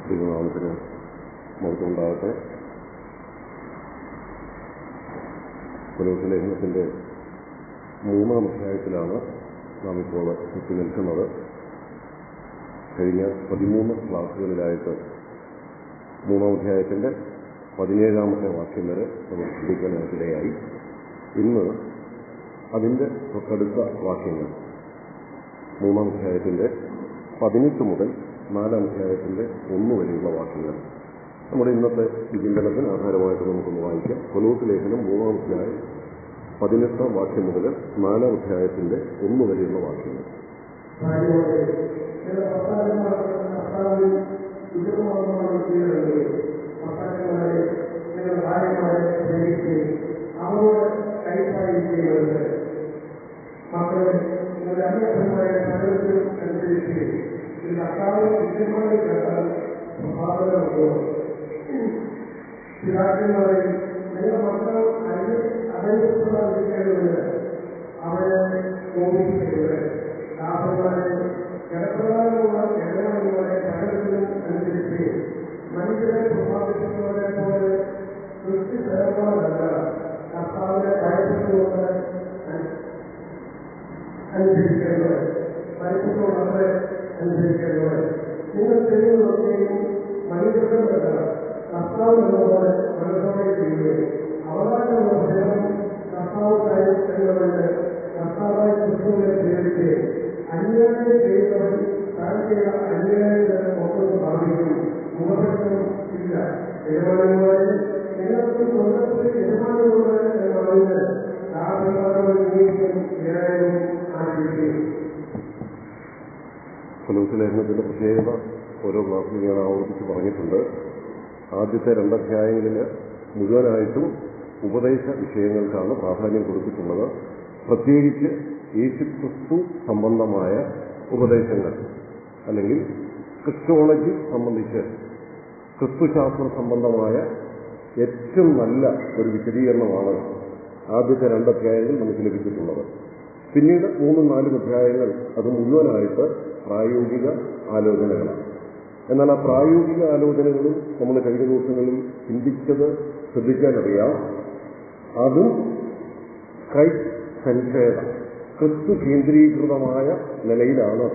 ദൈവനാമത്തിന് മഹത്വമുണ്ടാകട്ടെ. കൊലോസ്യ ലേഖനത്തിൻ്റെ 3-ാം അധ്യായത്തിലാണ് നാം ഇപ്പോൾ എത്തി നിൽക്കുന്നത്. കഴിഞ്ഞ 13 ക്ലാസ്സുകളിലായിട്ട് 3-ാം അധ്യായത്തിൻ്റെ 17-ാമത്തെ വാക്യം വരെ നമ്മൾ ചിന്തിക്കാനായിട്ടിടയായി. ഇന്ന് അതിൻ്റെ തൊട്ടടുത്ത വാക്യങ്ങൾ 3-ാം അധ്യായത്തിൻ്റെ 18 മുതൽ 4-ാം അധ്യായത്തിൻ്റെ 1 വരെയുള്ള വാക്യങ്ങൾ നമ്മുടെ ഇന്നത്തെ വിചിന്തനത്തിന് ആധാരമായിട്ട് നമുക്കൊന്ന് വായിക്കാം. കൊലോസ്യ ലേഖനം 3-ാം അധ്യായം 18-ാം വാക്യം മുതൽ 4-ാം അധ്യായത്തിൻ്റെ 1 വരെയുള്ള വാക്യങ്ങൾ. കൊലോസ്യ ലേഖനത്തിൻ്റെ പ്രത്യേകത ഓരോ ക്ലാസ്സിലും ഞാൻ ആവർത്തിച്ച് പറഞ്ഞിട്ടുണ്ട്. ആദ്യത്തെ 2 അധ്യായങ്ങളിൽ മുഴുവനായിട്ടും ഉപദേശ വിഷയങ്ങൾക്കാണ് പ്രാധാന്യം കൊടുത്തിട്ടുള്ളത്. പ്രത്യേകിച്ച് യേശുക്രിസ്തു സംബന്ധമായ ഉപദേശങ്ങൾ, അല്ലെങ്കിൽ ക്രിസ്റ്റോളജി സംബന്ധിച്ച് ക്രിസ്തുശാസ്ത്ര സംബന്ധമായ ഏറ്റവും നല്ല ഒരു വിശദീകരണമാണ് ആദ്യത്തെ 2 അധ്യായങ്ങളിൽ നമുക്ക് ലഭിച്ചിട്ടുള്ളത്. പിന്നീട് 3-4 അധ്യായങ്ങൾ അത് മുഴുവനായിട്ട് പ്രായോഗിക ആലോചനകളാണ്. എന്നാൽ ആ പ്രായോഗിക ആലോചനകളും നമ്മൾ കഴിഞ്ഞ ദിവസങ്ങളിൽ ചിന്തിച്ചത് ശ്രദ്ധിക്കാനറിയാം. അതും ക്രൈസ്റ്റ് സെൻട്രേഡ്, ക്രിസ്തു കേന്ദ്രീകൃതമായ നിലയിലാണ്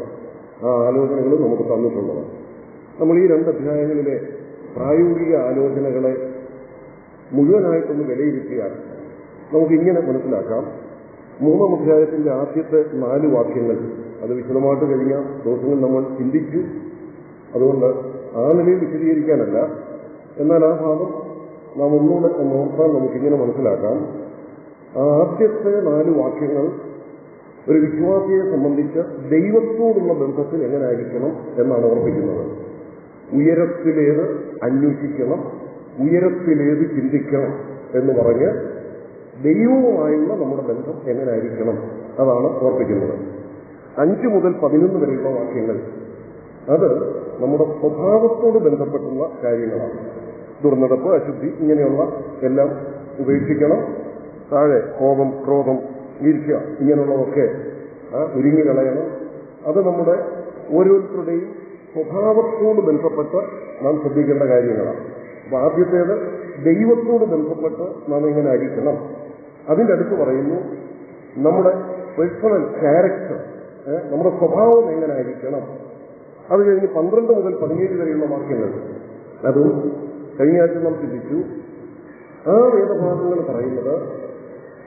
ആ ആലോചനകൾ നമുക്ക് തന്നിട്ടുള്ളത്. നമ്മൾ ഈ 2 അധ്യായങ്ങളിലെ പ്രായോഗിക ആലോചനകളെ മുഴുവനായിട്ടൊന്ന് വിലയിരുത്തിയാൽ നമുക്കിങ്ങനെ മനസ്സിലാക്കാം. 3-ാം അധ്യായത്തിൻ്റെ ആദ്യത്തെ 4 വാക്യങ്ങൾ അത് വിശദമായിട്ട് കഴിഞ്ഞ ദിവസങ്ങൾ നമ്മൾ ചിന്തിച്ചു. അതുകൊണ്ട് ആ നിലയിൽ വിശദീകരിക്കാനല്ല, എന്നാൽ ആ ഭാഗം നാം ഒന്നുകൂടെ നോക്കാൻ നമുക്കിങ്ങനെ മനസ്സിലാക്കാം. ആ ആദ്യത്തെ 4 വാക്യങ്ങൾ ഒരു വിശ്വാസിയെ സംബന്ധിച്ച് ദൈവത്തോടുള്ള ബന്ധത്തിൽ എങ്ങനെയായിരിക്കണം എന്നാണ് ഓർപ്പിക്കുന്നത്. ഉയരത്തിലേത് അന്വേഷിക്കണം, ഉയരത്തിലേത് ചിന്തിക്കണം എന്ന് പറഞ്ഞ് ദൈവവുമായുള്ള നമ്മുടെ ബന്ധം എങ്ങനെയായിരിക്കണം അതാണ് ഓർപ്പിക്കുന്നത്. 5 മുതൽ 11 വരെയുള്ള വാക്യങ്ങൾ അത് നമ്മുടെ സ്വഭാവത്തോട് ബന്ധപ്പെട്ടുള്ള കാര്യങ്ങളാണ്. ദുർനടപ്പ്, അശുദ്ധി, ഇങ്ങനെയുള്ള എല്ലാം ഉപേക്ഷിക്കണം. താഴെ കോപം, ക്രോധം, ഈർഷ്യ ഇങ്ങനെയുള്ളതൊക്കെ ഉരുങ്ങി കളയണം. അത് നമ്മുടെ ഓരോരുത്തരുടെയും സ്വഭാവത്തോട് ബന്ധപ്പെട്ട് നാം ശ്രദ്ധിക്കേണ്ട കാര്യങ്ങളാണ്. അപ്പൊ ആദ്യത്തേത് ദൈവത്തോട് ബന്ധപ്പെട്ട് നാം എങ്ങനെ ആയിരിക്കണം. അതിൻ്റെ അടുത്ത് പറയുന്നു നമ്മുടെ പേഴ്സണൽ ക്യാരക്ടർ, നമ്മുടെ സ്വഭാവം എങ്ങനെ ആയിരിക്കണം. അത് കഴിഞ്ഞ് 12 മുതൽ 17 വരെയുള്ള വാക്യങ്ങൾ അതും കഴിഞ്ഞ ആഴ്ച നാം ചിന്തിച്ചു. ആ വേദഭാഗങ്ങൾ പറയുന്നത്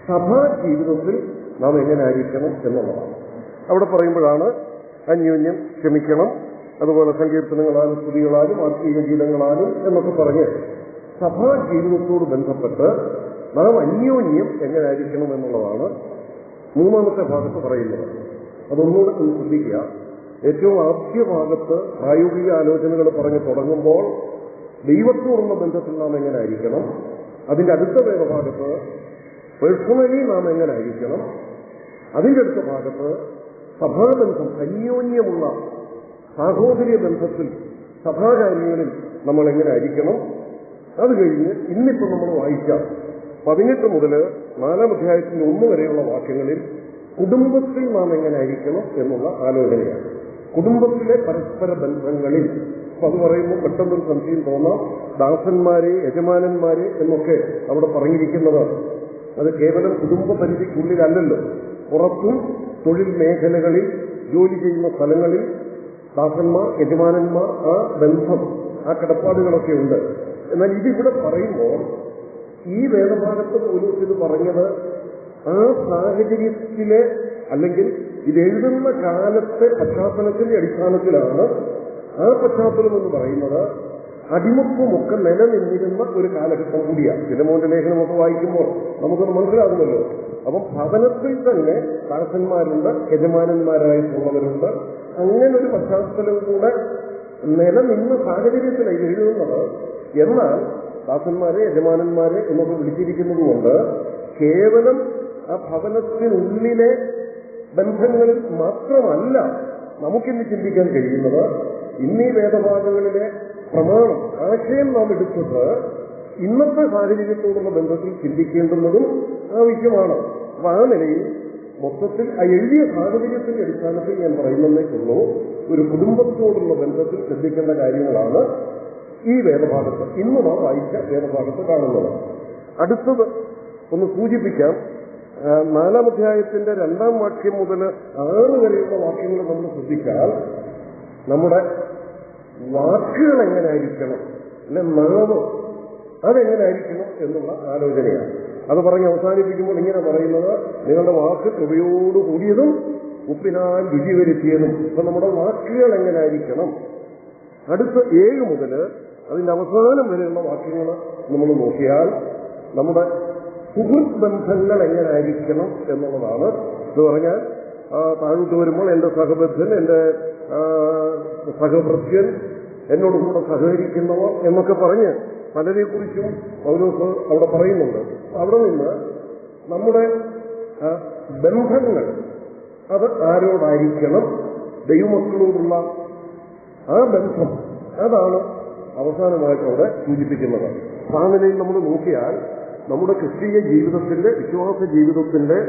സഭാ ജീവിതത്തിൽ നാം എങ്ങനെ ആയിരിക്കണം എന്നുള്ളതാണ്. അവിടെ പറയുമ്പോഴാണ് അന്യോന്യം ക്ഷമിക്കണം, അതുപോലെ സങ്കീർത്തനങ്ങളാലും സ്തുതികളാലും ആത്മീയ ഗീതങ്ങളാലും എന്നൊക്കെ പറഞ്ഞ് സഭാ ജീവിതത്തോട് ബന്ധപ്പെട്ട് നാം അന്യോന്യം എങ്ങനെ ആയിരിക്കണം എന്നുള്ളതാണ് 3-ാമത്തെ ഭാഗത്ത് പറയുന്നത്. അതൊന്നുകൂടെ ഒന്ന് ശ്രദ്ധിക്കുക. ഏറ്റവും ആദ്യ ഭാഗത്ത് പ്രായോഗിക ആലോചനകൾ പറഞ്ഞ് തുടങ്ങുമ്പോൾ ദൈവത്തോടുള്ള ബന്ധത്തിൽ നാം എങ്ങനെ ആയിരിക്കണം. അതിൻ്റെ അടുത്ത വേദഭാഗത്ത് പേഴ്സണലി നാം എങ്ങനെ ആയിരിക്കണം. അതിൻ്റെ അടുത്ത ഭാഗത്ത് സഭാബന്ധം, അന്യോന്യമുള്ള സാഹോദര്യ ബന്ധത്തിൽ സഭാകാര്യങ്ങളിൽ നമ്മൾ എങ്ങനെ ആയിരിക്കണം. അത് കഴിഞ്ഞ് ഇന്നിപ്പോൾ നമ്മൾ വായിക്കാം 18 മുതൽ 4-ാം അധ്യായത്തിന്റെ 1 വരെയുള്ള വാക്യങ്ങളിൽ കുടുംബത്തിൽ നാം എങ്ങനെ ആയിരിക്കണം എന്നുള്ള ആലോചനയാണ്. കുടുംബത്തിലെ പരസ്പര ബന്ധങ്ങളിൽ അപ്പൊ അത് പറയുമ്പോൾ പെട്ടെന്നൊരു സംശയം തോന്നാം, ദാസന്മാരെ യജമാനന്മാരെ എന്നൊക്കെ അവിടെ പറഞ്ഞിരിക്കുന്നത് അത് കേവലം കുടുംബ പരിധിക്കുള്ളിലല്ലല്ലോ. പുറത്തും തൊഴിൽ മേഖലകളിൽ ജോലി ചെയ്യുന്ന സ്ഥലങ്ങളിൽ ദാസന്മാർ യജമാനന്മാർ ആ ബന്ധം ആ കടപ്പാടുകളൊക്കെ ഉണ്ട്. എന്നാൽ ഇതിവിടെ പറയുമ്പോൾ ഈ വേദഭാഗത്ത് പൗലോസ് ഇത് പറഞ്ഞത് ആ സാഹചര്യത്തിലെ അല്ലെങ്കിൽ ഇതെഴുതുന്ന കാലത്തെ പശ്ചാത്തലത്തിന്റെ അടിസ്ഥാനത്തിലാണ്. ആ പശ്ചാത്തലം എന്ന് പറയുന്നത് അടിമത്വമൊക്കെ നിലനിന്നിരുന്ന ഒരു കാലഘട്ടം കൂടിയാണ്. ഫിലമോന്റെ ലേഖനമൊക്കെ വായിക്കുമ്പോൾ നമുക്കത് മനസ്സിലാകുമല്ലോ. അപ്പം ഭവനത്തിൽ തന്നെ ദാസന്മാരുണ്ട്, യജമാനന്മാരായിട്ടുള്ളവരുണ്ട്. അങ്ങനെ ഒരു പശ്ചാത്തലം കൂടെ നിലനിന്ന സാഹചര്യത്തിലാണ് എഴുതുന്നത്. എന്നാൽ ദാസന്മാരെ യജമാനന്മാരെ എന്നൊക്കെ വിളിച്ചിരിക്കുന്നത് കൊണ്ട് കേവലം ആ ഭവനത്തിനുള്ളിലെ ബന്ധങ്ങളിൽ മാത്രമല്ല നമുക്കിന്ന് ചിന്തിക്കാൻ കഴിയുന്നത്. ഇന്നീ വേദഭാഗങ്ങളിലെ പ്രമാണം ആശയം നാം എടുത്തത് ഇന്നത്തെ സാഹചര്യത്തോടുള്ള ബന്ധത്തിൽ ചിന്തിക്കേണ്ടുന്നതും ആവശ്യമാണ്. അപ്പൊ ആ നിലയിൽ മൊത്തത്തിൽ ആ എഴുതിയ സാഹചര്യത്തിന്റെ അടിസ്ഥാനത്തിൽ ഞാൻ പറയുന്നതേക്കുള്ളൂ, ഒരു കുടുംബത്തോടുള്ള ബന്ധത്തിൽ ശ്രദ്ധിക്കേണ്ട കാര്യങ്ങളാണ് ഈ വേദഭാഗത്ത് ഇന്ന് നാം വായിച്ച വേദഭാഗത്ത് കാണുന്നത്. അടുത്തത് ഒന്ന് സൂചിപ്പിക്കാം. 4-ാം അധ്യായത്തിന്റെ 2-ാം വാക്യം മുതൽ 6 വരെയുള്ള വാക്യങ്ങൾ നമ്മൾ ശ്രദ്ധിച്ചാൽ നമ്മുടെ വാക്കുകൾ എങ്ങനെയായിരിക്കണം, അല്ലെ നാവ് അതെങ്ങനെയായിരിക്കണം എന്നുള്ള ആലോചനയാണ്. അത് പറഞ്ഞ് അവസാനിപ്പിക്കുമ്പോൾ ഇങ്ങനെ പറയുന്നത്, നിങ്ങളുടെ വാക്ക് കൃപയോട് കൂടിയതും ഉപ്പിനാൽ രുചി വരുത്തിയതും. ഇപ്പൊ നമ്മുടെ വാക്കുകൾ എങ്ങനെയായിരിക്കണം. അടുത്ത 7 മുതൽ അതിന്റെ അവസാനം വരെയുള്ള വാക്യങ്ങൾ നമ്മൾ നോക്കിയാൽ നമ്മുടെ സുഹൃത്ത് ബന്ധങ്ങൾ എങ്ങനെയായിരിക്കണം എന്നുള്ളതാണ്. എന്ന് പറഞ്ഞാൽ താഴോട്ട് വരുമ്പോൾ എന്റെ സഹബദ്ധൻ, എന്റെ സഹഭൃത്യൻ, എന്നോട് കൂടെ സഹകരിക്കുന്നവർ എന്നൊക്കെ പറഞ്ഞ് പലരെക്കുറിച്ചും പൗലോസ് അവിടെ പറയുന്നുണ്ട്. അവിടെ നിന്ന് നമ്മുടെ ബന്ധങ്ങൾ അത് ആരോടായിരിക്കണം, ദൈവമക്കളോടുള്ള ആ ബന്ധം, അതാണ് അവസാനമായിട്ട് അവിടെ സൂചിപ്പിക്കുന്നത്. ആ നിലയിൽ നമ്മൾ നോക്കിയാൽ നമ്മുടെ ക്രിസ്തീയ ജീവിതത്തിന്റെ, വിശ്വാസ ജീവിതത്തിന്റെ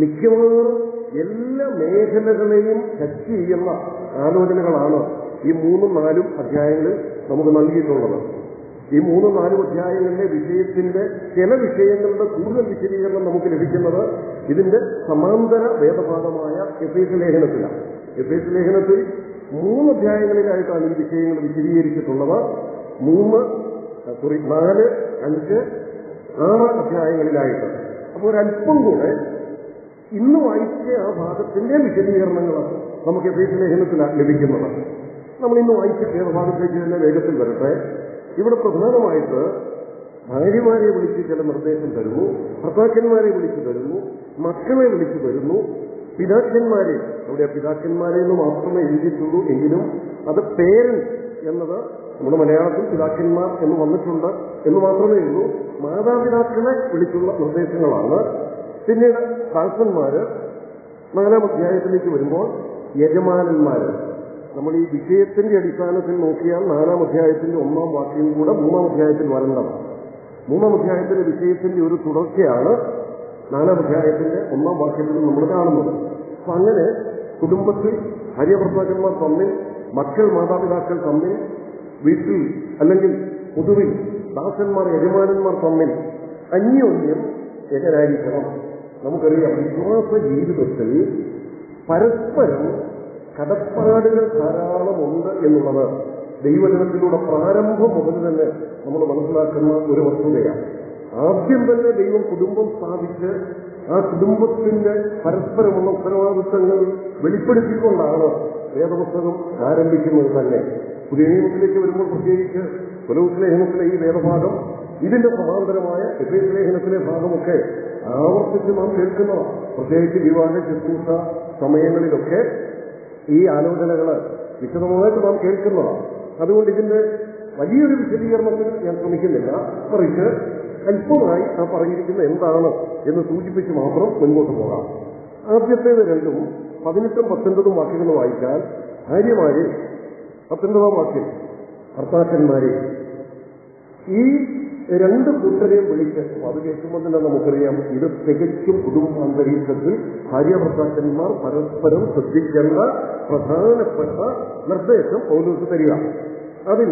മിക്കവാറും എല്ലാ മേഖലകളെയും ടച്ച് ചെയ്യുന്ന ആലോചനകളാണ് ഈ 3-4 അധ്യായങ്ങളിൽ നമുക്ക് നൽകിയിട്ടുള്ളത്. ഈ 3-4 അധ്യായങ്ങളിലെ വിഷയത്തിന്റെ ചില വിഷയങ്ങളുടെ കൂടുതൽ വിശദീകരണം നമുക്ക് ലഭിക്കുന്നത് ഇതിന്റെ സമാന്തര വേദഭാഗമായ എഫേസ്യ ലേഖനത്തിലാണ്. എഫേസ്യ ലേഖനത്തിൽ 3 അധ്യായങ്ങളിലായിട്ടാണ് ഈ വിഷയങ്ങൾ വിശദീകരിച്ചിട്ടുള്ളത്. 4, 5, 6 അധ്യായങ്ങളിലായിട്ട്. അപ്പോൾ ഒരല്പം കൂടെ ഇന്ന് വായിച്ച ആ ഭാഗത്തിന്റെ വിശദീകരണങ്ങൾ നമുക്ക് എഫേസ്യ ലേഖനത്തിൽ ലഭിക്കുന്നത്. നമ്മൾ ഇന്ന് വായിച്ച വേദഭാഗത്തേക്ക് തന്നെ വേഗത്തിൽ വരട്ടെ. ഇവിടെ പ്രധാനമായിട്ട് ഭാര്യമാരെ വിളിച്ച് ചില നിർദ്ദേശം തരുന്നു, ഭർത്താക്കന്മാരെ വിളിച്ചു തരുന്നു, മക്കളെ വിളിച്ചു തരുന്നു, പിതാക്കന്മാരെ, അവിടെ പിതാക്കന്മാരെ എന്ന് മാത്രമേ എഴുതിയിട്ടുള്ളൂ എങ്കിലും അത് പേരൻസ് എന്നത് നമ്മുടെ മലയാളത്തിൽ പിതാക്കന്മാർ എന്ന് വന്നിട്ടുണ്ട് എന്ന് മാത്രമേ ഉള്ളൂ. മാതാപിതാക്കളെ വിളിച്ചുള്ള നിർദ്ദേശങ്ങളാണ്. പിന്നീട് ദാസന്മാര് 4-ാം അധ്യായത്തിലേക്ക് വരുമ്പോൾ യജമാനന്മാര്. നമ്മൾ ഈ വിഷയത്തിന്റെ അടിസ്ഥാനത്തിൽ നോക്കിയാൽ 4-ാം അധ്യായത്തിന്റെ 1-ാം വാക്യം കൂടെ 3-ാം അധ്യായത്തിൽ വരേണ്ടതാണ്. 3-ാം അധ്യായത്തിലെ വിഷയത്തിന്റെ ഒരു തുടർച്ചയാണ് 4-ാം അധ്യായത്തിന്റെ 1-ാം വാക്യത്തിൽ നമ്മൾ കാണുന്നത്. അപ്പൊ അങ്ങനെ കുടുംബത്തിൽ ഭാര്യാഭർത്താക്കന്മാർ തമ്മിൽ, മക്കൾ മാതാപിതാക്കൾ തമ്മിൽ, വീട്ടിൽ അല്ലെങ്കിൽ പൊതുവിൽ ദാസന്മാർ യജമാനന്മാർ തമ്മിൽ അന്യോന്യം എങ്ങനായിരിക്കണം. നമുക്കറിയാം വിശ്വാസ ജീവിതത്തിൽ പരസ്പരം കടപ്പാടുകൾ ധാരാളമുണ്ട് എന്നുള്ളത് ദൈവജനത്തിലൂടെ പ്രാരംഭം മുതൽ തന്നെ നമ്മൾ മനസ്സിലാക്കുന്ന ഒരു വസ്തുതയാണ്. ആദ്യം തന്നെ ദൈവം കുടുംബം സ്ഥാപിച്ച് ആ കുടുംബത്തിന്റെ പരസ്പരമുള്ള ഉത്തരവാദിത്തങ്ങൾ വെളിപ്പെടുത്തിക്കൊണ്ടാണ് വേദപുസ്തകം ആരംഭിക്കുന്നത് തന്നെ. പുതിയ നിയമത്തിലേക്ക് വരുമ്പോൾ പ്രത്യേകിച്ച് കൊലോസ്യ ലേഖനത്തിലെ ഈ വേദഭാഗം, ഇതിന്റെ സമാന്തരമായ എഫേസ്യ ലേഖനത്തിലെ ഭാഗമൊക്കെ ആവർത്തിച്ച് നാം കേൾക്കുന്നതാണ്. പ്രത്യേകിച്ച് വിവാഹ ശുശ്രൂഷ സമയങ്ങളിലൊക്കെ ഈ ആലോചനകൾ വിശദമായിട്ട് നാം കേൾക്കുന്നതാണ്. അതുകൊണ്ട് ഇതിന്റെ വലിയൊരു വിശദീകരണത്തിന് ഞാൻ ശ്രമിക്കുന്നില്ല, മറിച്ച് അല്പമായി ആ പറഞ്ഞിരിക്കുന്ന എന്താണ് എന്ന് സൂചിപ്പിച്ച് മാത്രം മുൻപോട്ട് പോകാം. ആദ്യത്തേത് 2-ഉം 18-ഉം 19-ഉം വാക്യങ്ങൾ വായിച്ചാൽ ഭാര്യമാരെ, 19-ാം വാക്യം ഭർത്താക്കന്മാരെ, ഈ 2 കൂട്ടരെയും വിളിച്ച് അത് കേൾക്കുമ്പോൾ തന്നെ നമുക്കറിയാം ഇത് തികച്ചും കുടുംബാന്തരീക്ഷത്തിൽ ഭാര്യാഭർത്താക്കന്മാർ പരസ്പരം ശ്രദ്ധിക്കേണ്ട പ്രധാനപ്പെട്ട നിർദ്ദേശം പൗലോസ് തരിക. അതിൽ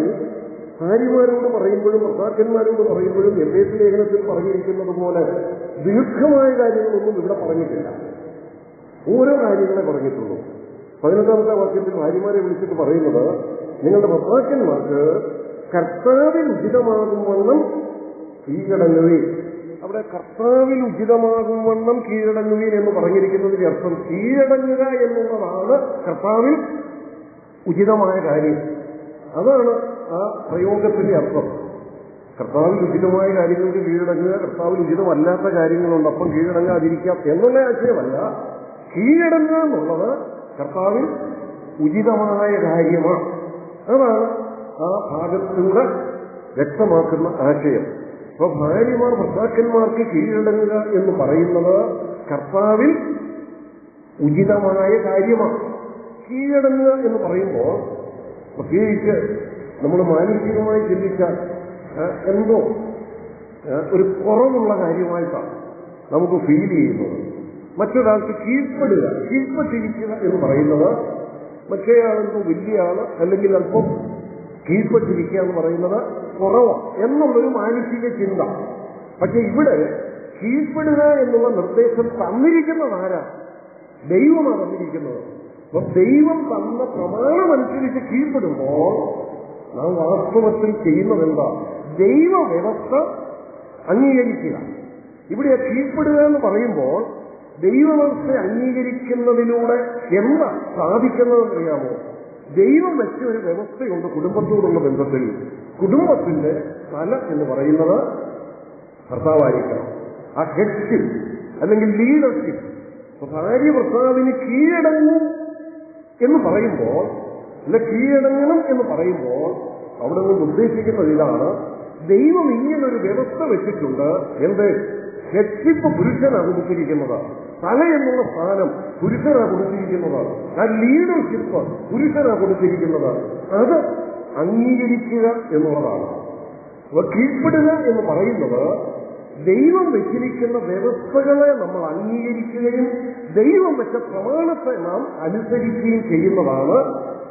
ഭാര്യമാരോട് പറയുമ്പോഴും ഭർത്താക്കന്മാരോട് പറയുമ്പോഴും എഫേസ്യ ലേഖനത്തിൽ പറഞ്ഞിരിക്കുന്നത് പോലെ ദീർഘമായ കാര്യങ്ങളൊന്നും ഇവിടെ പറഞ്ഞിട്ടില്ല. ഓരോ കാര്യങ്ങളെ പറഞ്ഞിട്ടുള്ളൂ. 15-ാമത്തെ വാക്യത്തിൽ ഭാര്യമാരെ വിളിച്ചിട്ട് പറയുന്നത്, നിങ്ങളുടെ ഭർത്താക്കന്മാർക്ക് കർത്താവിൽ ഉചിതമാകും വണ്ണം കീഴടങ്ങുവീൻ. അവിടെ കർത്താവിൽ ഉചിതമാകും വണ്ണം കീഴടങ്ങുവീൻ എന്ന് പറഞ്ഞിരിക്കുന്നതിന്റെ അർത്ഥം കീഴടങ്ങുക എന്നുള്ളതാണ് കർത്താവിൽ ഉചിതമായ കാര്യം. അതാണ് ആ പ്രയോഗത്തിന്റെ അർത്ഥം. കർത്താവിൽ ഉചിതമായ കാര്യങ്ങൾക്ക് കീഴടങ്ങുക, കർത്താവിൽ ഉചിതമല്ലാത്ത കാര്യങ്ങളുണ്ട് അപ്പം കീഴടങ്ങാതിരിക്കാം എന്നുള്ള ആശയമല്ല. കീഴടങ്ങുക എന്നുള്ളത് കർത്താവിൽ ഉചിതമായ കാര്യമാണ്. അതാണ് ആ ഭാഗത്തിലൂടെ വ്യക്തമാക്കുന്ന ആശയം. അപ്പൊ ഭാര്യമാർ ഭർത്താക്കന്മാർക്ക് കീഴടങ്ങുക എന്ന് പറയുന്നത് കർത്താവിൽ ഉചിതമായ കാര്യമാണ്. കീഴടങ്ങുക എന്ന് പറയുമ്പോൾ പ്രത്യേകിച്ച് നമ്മൾ മാനസികമായി ചിന്തിച്ചാൽ എന്തോ ഒരു കുറവുള്ള കാര്യമായിട്ടാണ് നമുക്ക് ഫീൽ ചെയ്യുന്നത്. മറ്റൊരാൾക്ക് കീഴ്പ്പെട്ടിരിക്കുക എന്ന് പറയുന്നത് മറ്റേയാളെന്തോ വലിയ ആള് അല്ലെങ്കിൽ അല്പം കീഴ്പ്പെട്ടിരിക്കുക എന്ന് പറയുന്നത് കുറവാണ് എന്നുള്ളൊരു മാനസിക ചിന്ത. പക്ഷെ ഇവിടെ കീഴ്പ്പെടുക എന്നുള്ള നിർദ്ദേശം തന്നിരിക്കുന്നത് ആരാ? ദൈവമാണ് തന്നിരിക്കുന്നത്. അപ്പൊ ദൈവം തന്ന പ്രമാണമനുസരിച്ച് കീഴ്പ്പെടുമ്പോൾ നാം വാസ്തവത്തിൽ ചെയ്യുന്നത് എന്താ? ദൈവ വ്യവസ്ഥ അംഗീകരിക്കുക. ഇവിടെ കീഴ്പ്പെടുക എന്ന് പറയുമ്പോൾ ദൈവവ്യവസ്ഥ അംഗീകരിക്കുന്നതിലൂടെ എന്താ സാധിക്കുന്നതെന്നറിയാമോ? ദൈവം വെച്ച ഒരു വ്യവസ്ഥയുണ്ട് കുടുംബത്തോടുള്ള ബന്ധത്തിൽ. കുടുംബത്തിന്റെ തല എന്ന് പറയുന്നത് ഭർത്താവായിരിക്കണം. ആ ഹെഡ്ഷിപ്പ് അല്ലെങ്കിൽ ലീഡർഷിപ്പ്. ഭാര്യ ഭർത്താവിന് കീഴടങ്ങും എന്ന് പറയുമ്പോൾ, അല്ല കീഴടങ്ങണം എന്ന് പറയുമ്പോൾ അവിടെ നിന്ന് ഉദ്ദേശിക്കുന്നത് ഇതാണ്: ദൈവം ഇങ്ങനൊരു വ്യവസ്ഥ വെച്ചിട്ടുണ്ട്. എന്ത്? ഹെഡ്ഷിപ്പ് പുരുഷനാണ് കൊടുത്തിരിക്കുന്നത്. തല എന്നുള്ള സ്ഥാനം പുരുഷനാണ് കൊടുത്തിരിക്കുന്നത്. ആ ലീഡർഷിപ്പ് പുരുഷനാണ് കൊടുത്തിരിക്കുന്നത്. അത് അംഗീകരിക്കുക എന്നുള്ളതാണ്. അപ്പൊ കീഴ്പ്പെടുക എന്ന് പറയുന്നത് ദൈവം വെച്ചിരിക്കുന്ന വ്യവസ്ഥകളെ നമ്മൾ അംഗീകരിക്കുകയും ദൈവം വെച്ച പ്രമാണത്തെ നാം അനുസരിക്കുകയും ചെയ്യുന്നതാണ്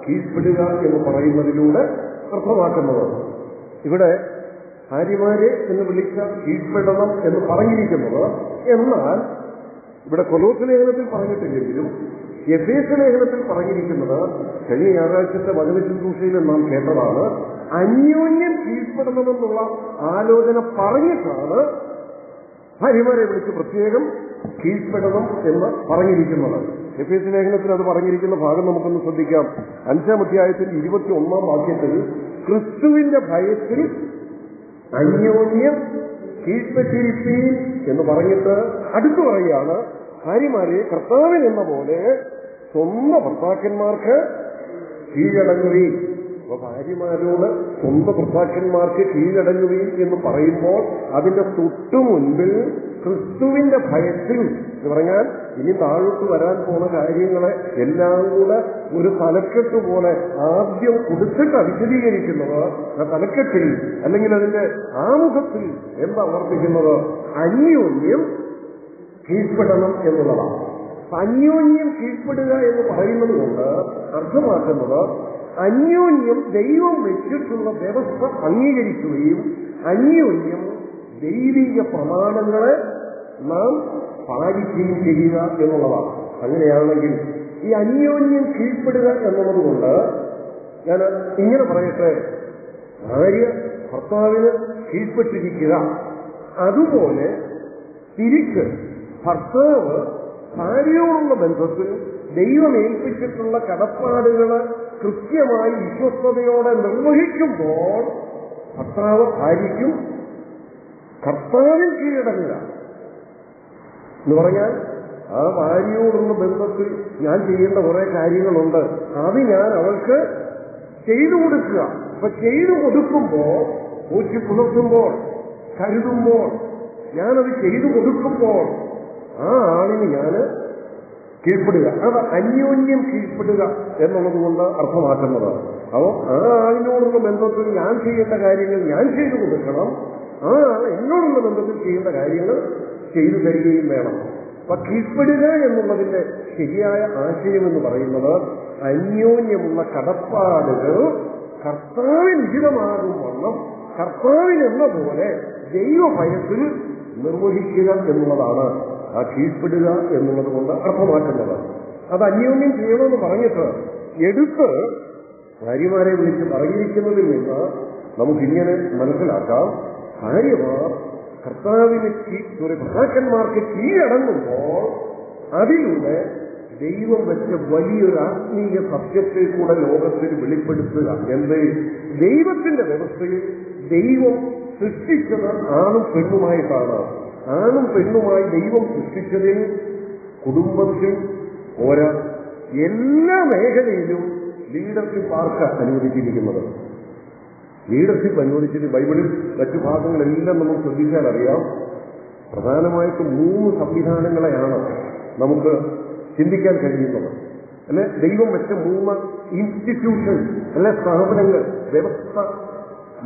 കീഴ്പ്പെടുക എന്ന് പറയുന്നതിലൂടെ അർത്ഥമാക്കുന്നത്. ഇവിടെ ഭാര്യമാരെ എന്ന് വിളിച്ച കീഴ്പ്പെടണം എന്ന് പറഞ്ഞിരിക്കുന്നത്, എന്നാൽ ഇവിടെ കൊലോസ്യ ലേഖനത്തിൽ പറഞ്ഞിട്ടില്ലെങ്കിലും എഫേസ്യ ലേഖനത്തിൽ പറഞ്ഞിരിക്കുന്നത്, കഴിഞ്ഞ ഞായറാഴ്ചത്തെ വചന ശുശ്രൂഷയിൽ നാം കേട്ടതാണ്, അന്യോന്യം കീഴ്പ്പെടണമെന്നുള്ള ആലോചന പറഞ്ഞിട്ടാണ് ഭാര്യമാരെ വിളിച്ച് പ്രത്യേകം കീഴ്പ്പെടണം എന്ന് പറഞ്ഞിരിക്കുന്നത്. എഫേസ്യ ലേഖനത്തിൽ അത് പറഞ്ഞിരിക്കുന്ന ഭാഗം നമുക്കൊന്ന് ശ്രദ്ധിക്കാം. 5-ാം അധ്യായത്തിൽ 21-ാം വാക്യത്തിൽ ക്രിസ്തുവിന്റെ ഭയത്തിൽ അന്യോന്യം കീഴ്പ്പെട്ടിരിപ്പീൻ എന്ന് പറഞ്ഞിട്ട് അടുത്തു പറയുകയാണ്, ഭാര്യമാരെ കർത്താവിനെന്ന പോലെ സ്വന്തം ഭർത്താക്കന്മാർക്ക് കീഴടങ്ങുകയും. അപ്പൊ ഭാര്യമാരോട് സ്വന്തം ഭർത്താക്കന്മാർക്ക് കീഴടങ്ങുകയും എന്ന് പറയുമ്പോൾ അതിന്റെ തൊട്ടു മുൻപിൽ ക്രിസ്തുവിന്റെ ഭയത്തിൽ എന്ന് പറഞ്ഞാൽ ഇനി താഴോട്ട് വരാൻ പോണ കാര്യങ്ങളെ എല്ലാം കൂടെ ഒരു തലക്കെട്ട് പോലെ ആദ്യം കൊടുത്തിട്ട് വിശദീകരിക്കുന്നത്. ആ തലക്കെട്ടിൽ അല്ലെങ്കിൽ അതിന്റെ ആമുഖത്തിൽ എന്താ ഓർപ്പിക്കുന്നത്? അന്യോന്യം കീഴ്പ്പെടണം എന്നുള്ളതാണ്. അന്യോന്യം കീഴ്പ്പെടുക എന്ന് പറയുന്നത് കൊണ്ട് അർത്ഥമാക്കുന്നത് അന്യോന്യം ദൈവം വെച്ചിട്ടുള്ള വ്യവസ്ഥ അംഗീകരിക്കുകയും അന്യോന്യം ദൈവിക പ്രമാണങ്ങളെ നാം പാലിക്കുകയും ചെയ്യുക എന്നുള്ളതാണ്. അങ്ങനെയാണെങ്കിൽ ഈ അന്യോന്യം കീഴ്പ്പെടുക എന്നുള്ളത് കൊണ്ട് ഞാൻ ഇങ്ങനെ പറയട്ടെ, ഭാര്യ ഭർത്താവിന് കീഴ്പ്പെട്ടിരിക്കുക, അതുപോലെ തിരിച്ച് ഭർത്താവ് ഭാര്യയോടുള്ള ബന്ധത്തിൽ ദൈവം ഏൽപ്പിച്ചിട്ടുള്ള കടപ്പാടുകള് കൃത്യമായി വിശ്വസ്തയോടെ നിർവഹിക്കുമ്പോൾ ഭർത്താവ് ഭാര്യയ്ക്കും കർത്താവിൽ കീഴടങ്ങുക എന്ന് പറഞ്ഞാൽ ആ ഭാര്യയോടുള്ള ബന്ധത്തിൽ ഞാൻ ചെയ്യേണ്ട കുറെ കാര്യങ്ങളുണ്ട്, അത് ഞാൻ അവൾക്ക് ചെയ്തു കൊടുക്കുക. അപ്പൊ ചെയ്തു കൊടുക്കുമ്പോൾ, ഊറ്റി പുലർത്തുമ്പോൾ, കരുതുമ്പോൾ, ഞാനത് ചെയ്തു കൊടുക്കുമ്പോൾ ആ ആളിന് ഞാൻ കീഴ്പ്പെടുക. അത് അന്യോന്യം കീഴ്പ്പെടുക എന്നുള്ളത് കൊണ്ട് അർത്ഥമാക്കുന്നത്. അപ്പോൾ ആ ആളിനോടുള്ള ബന്ധത്തിൽ ഞാൻ ചെയ്യേണ്ട കാര്യങ്ങൾ ഞാൻ ചെയ്തു കൊടുക്കണം, ആ ആൾ എന്നോടുള്ള ബന്ധത്തിൽ ചെയ്യേണ്ട കാര്യങ്ങൾ ചെയ്തു തരികയും വേണം. അപ്പൊ കീഴ്പ്പെടുക എന്നുള്ളതിന്റെ ശരിയായ ആശയം എന്ന് പറയുന്നത് അന്യോന്യമുള്ള കടപ്പാടുകൾ കർത്താവിന് ഉചിതമാകും വണ്ണം കർത്താവിനെന്ന പോലെ ദൈവഭയത്തിൽ നിർവഹിക്കുക എന്നുള്ളതാണ് ആ കീഴ്പ്പെടുക എന്നുള്ളത് കൊണ്ട് അർത്ഥമാക്കുന്നത്. അത് അന്യോന്യം ചെയ്യണമെന്ന് പറഞ്ഞിട്ട് എടുത്ത് ഭാര്യമാരെ വിളിച്ച് പറഞ്ഞിരിക്കുന്നതിൽ നിന്ന് നമുക്കിങ്ങനെ മനസ്സിലാക്കാം, ഭാര്യമാർ ഭർത്താക്കന്മാർക്ക് കീഴടങ്ങുമ്പോൾ അതിലൂടെ ദൈവം വെച്ച വലിയൊരു ആത്മീയ സത്യത്തെ കൂടെ ലോകത്തിന് വെളിപ്പെടുത്തുക. എന്ത്? ദൈവത്തിന്റെ വ്യവസ്ഥയിൽ ദൈവം സൃഷ്ടിച്ചത് ആണും പെണ്ണുമായിട്ടാണ്. ആണും പെണ്ണുമായി ദൈവം സൃഷ്ടിച്ചതിൽ കുടുംബത്തിൽ ഓരോ എല്ലാ മേഖലയിലും ലീഡർഷിപ്പ് ആർക്കാ അനുവദിച്ചിരിക്കുന്നത്? ലീഡർഷിപ്പ് അനുവദിച്ചത് ബൈബിളിൽ മറ്റു ഭാഗങ്ങളെല്ലാം നമ്മൾ ശ്രദ്ധിച്ചാൽ അറിയാം. പ്രധാനമായിട്ടും 3 സംവിധാനങ്ങളെയാണ് നമുക്ക് ചിന്തിക്കാൻ കഴിയുന്നത്. അല്ലെ, ദൈവം വെച്ച 3 ഇൻസ്റ്റിറ്റ്യൂഷൻ, അല്ലെ സ്ഥാപനങ്ങൾ, വ്യവസ്ഥ,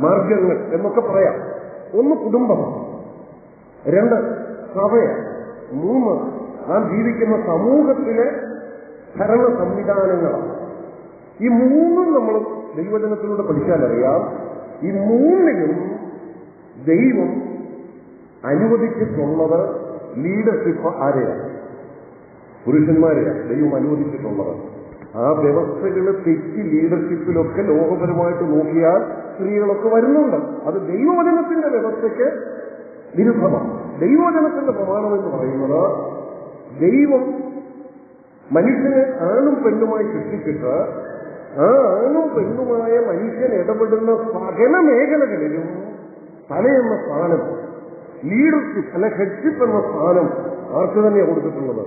മാർഗങ്ങൾ എന്നൊക്കെ പറയാം. 1 കുടുംബമാണ്, 2 സഭയാണ്, 3 നാം ജീവിക്കുന്ന സമൂഹത്തിലെ ഭരണ സംവിധാനങ്ങളാണ്. ഈ 3 നമ്മൾ ദൈവജനത്തിലൂടെ പഠിച്ചാലറിയാം. ഈ 3നും ദൈവം അനുവദിച്ചിട്ടുള്ളത് ലീഡർഷിപ്പ് ആരെയാണ്? പുരുഷന്മാരെയാണ് ദൈവം അനുവദിച്ചിട്ടുള്ളത്. ആ വ്യവസ്ഥകളെ തെറ്റി ലീഡർഷിപ്പിലൊക്കെ ലോകപരമായിട്ട് നോക്കിയാൽ സ്ത്രീകളൊക്കെ വരുന്നുണ്ട്. അത് ദൈവവചനത്തിന്റെ വ്യവസ്ഥയ്ക്ക് വിരുദ്ധമാണ്. ദൈവവചനത്തിന്റെ പ്രമാണം എന്ന് പറയുന്നത് ദൈവം മനുഷ്യനെ ആണും പെണ്ണുമായി സൃഷ്ടിച്ചിട്ട് ആ ആണും പെണ്ണുമായ മനുഷ്യൻ ഇടപെടുന്ന സകല മേഖലകളിലും തലയെന്ന സ്ഥാനം, ലീഡർഷിപ്പ് അല്ലെ ഹെഡ്ഷിപ്പ് എന്ന സ്ഥാനം ആർക്ക് തന്നെയാണ് കൊടുത്തിട്ടുള്ളത്?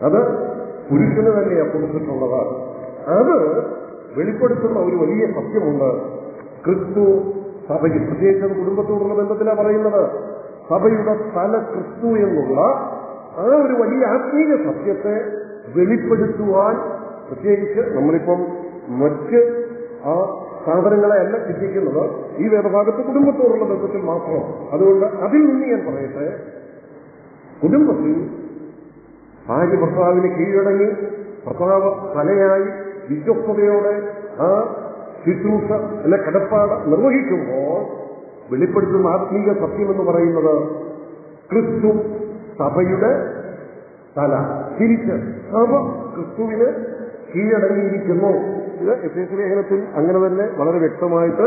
അത് പുരുഷന് തന്നെയാണ് കൊടുത്തിട്ടുള്ളത്. അത് വെളിപ്പെടുത്തുന്ന ഒരു വലിയ സത്യമുണ്ട്. ക്രിസ്തു സഭയിൽ, പ്രത്യേകിച്ച് കുടുംബത്തോടുള്ള ബന്ധത്തിലാണ് പറയുന്നത്. സഭയുടെ തല ക്രിസ്തു എന്നുള്ള ആ ഒരു വലിയ ആത്മീയ സത്യത്തെ വെളിപ്പെടുത്തുവാൻ, പ്രത്യേകിച്ച് നമ്മളിപ്പം മറ്റ് ആ സാധനങ്ങളെ അല്ല ചിന്തിക്കുന്നത്, ഈ വേദഭാഗത്ത് കുടുംബത്തോടുള്ള ബന്ധത്തിൽ മാത്രം. അതുകൊണ്ട് അതിൽ നിന്ന് ഞാൻ പറയട്ടെ, കുടുംബത്തിൽ ഭാര്യ ഭർത്താവിന് കീഴടങ്ങി ഭർത്താവ് തലയായി വിശ്വസ്തയോടെ ആ ശുശ്രൂഷ അല്ലെ കടപ്പാട് നിർവഹിക്കുമ്പോൾ വെളിപ്പെടുത്തുന്ന ആത്മീയ സത്യം എന്ന് പറയുന്നത് ക്രിസ്തു സഭയുടെ തല, തിരിച്ച് സഭ ക്രിസ്തുവിന് കീഴടങ്ങിയിരിക്കുന്നു. ഇത് എഫേസ്യ ലേഖനത്തിൽ അങ്ങനെ തന്നെ വളരെ വ്യക്തമായിട്ട്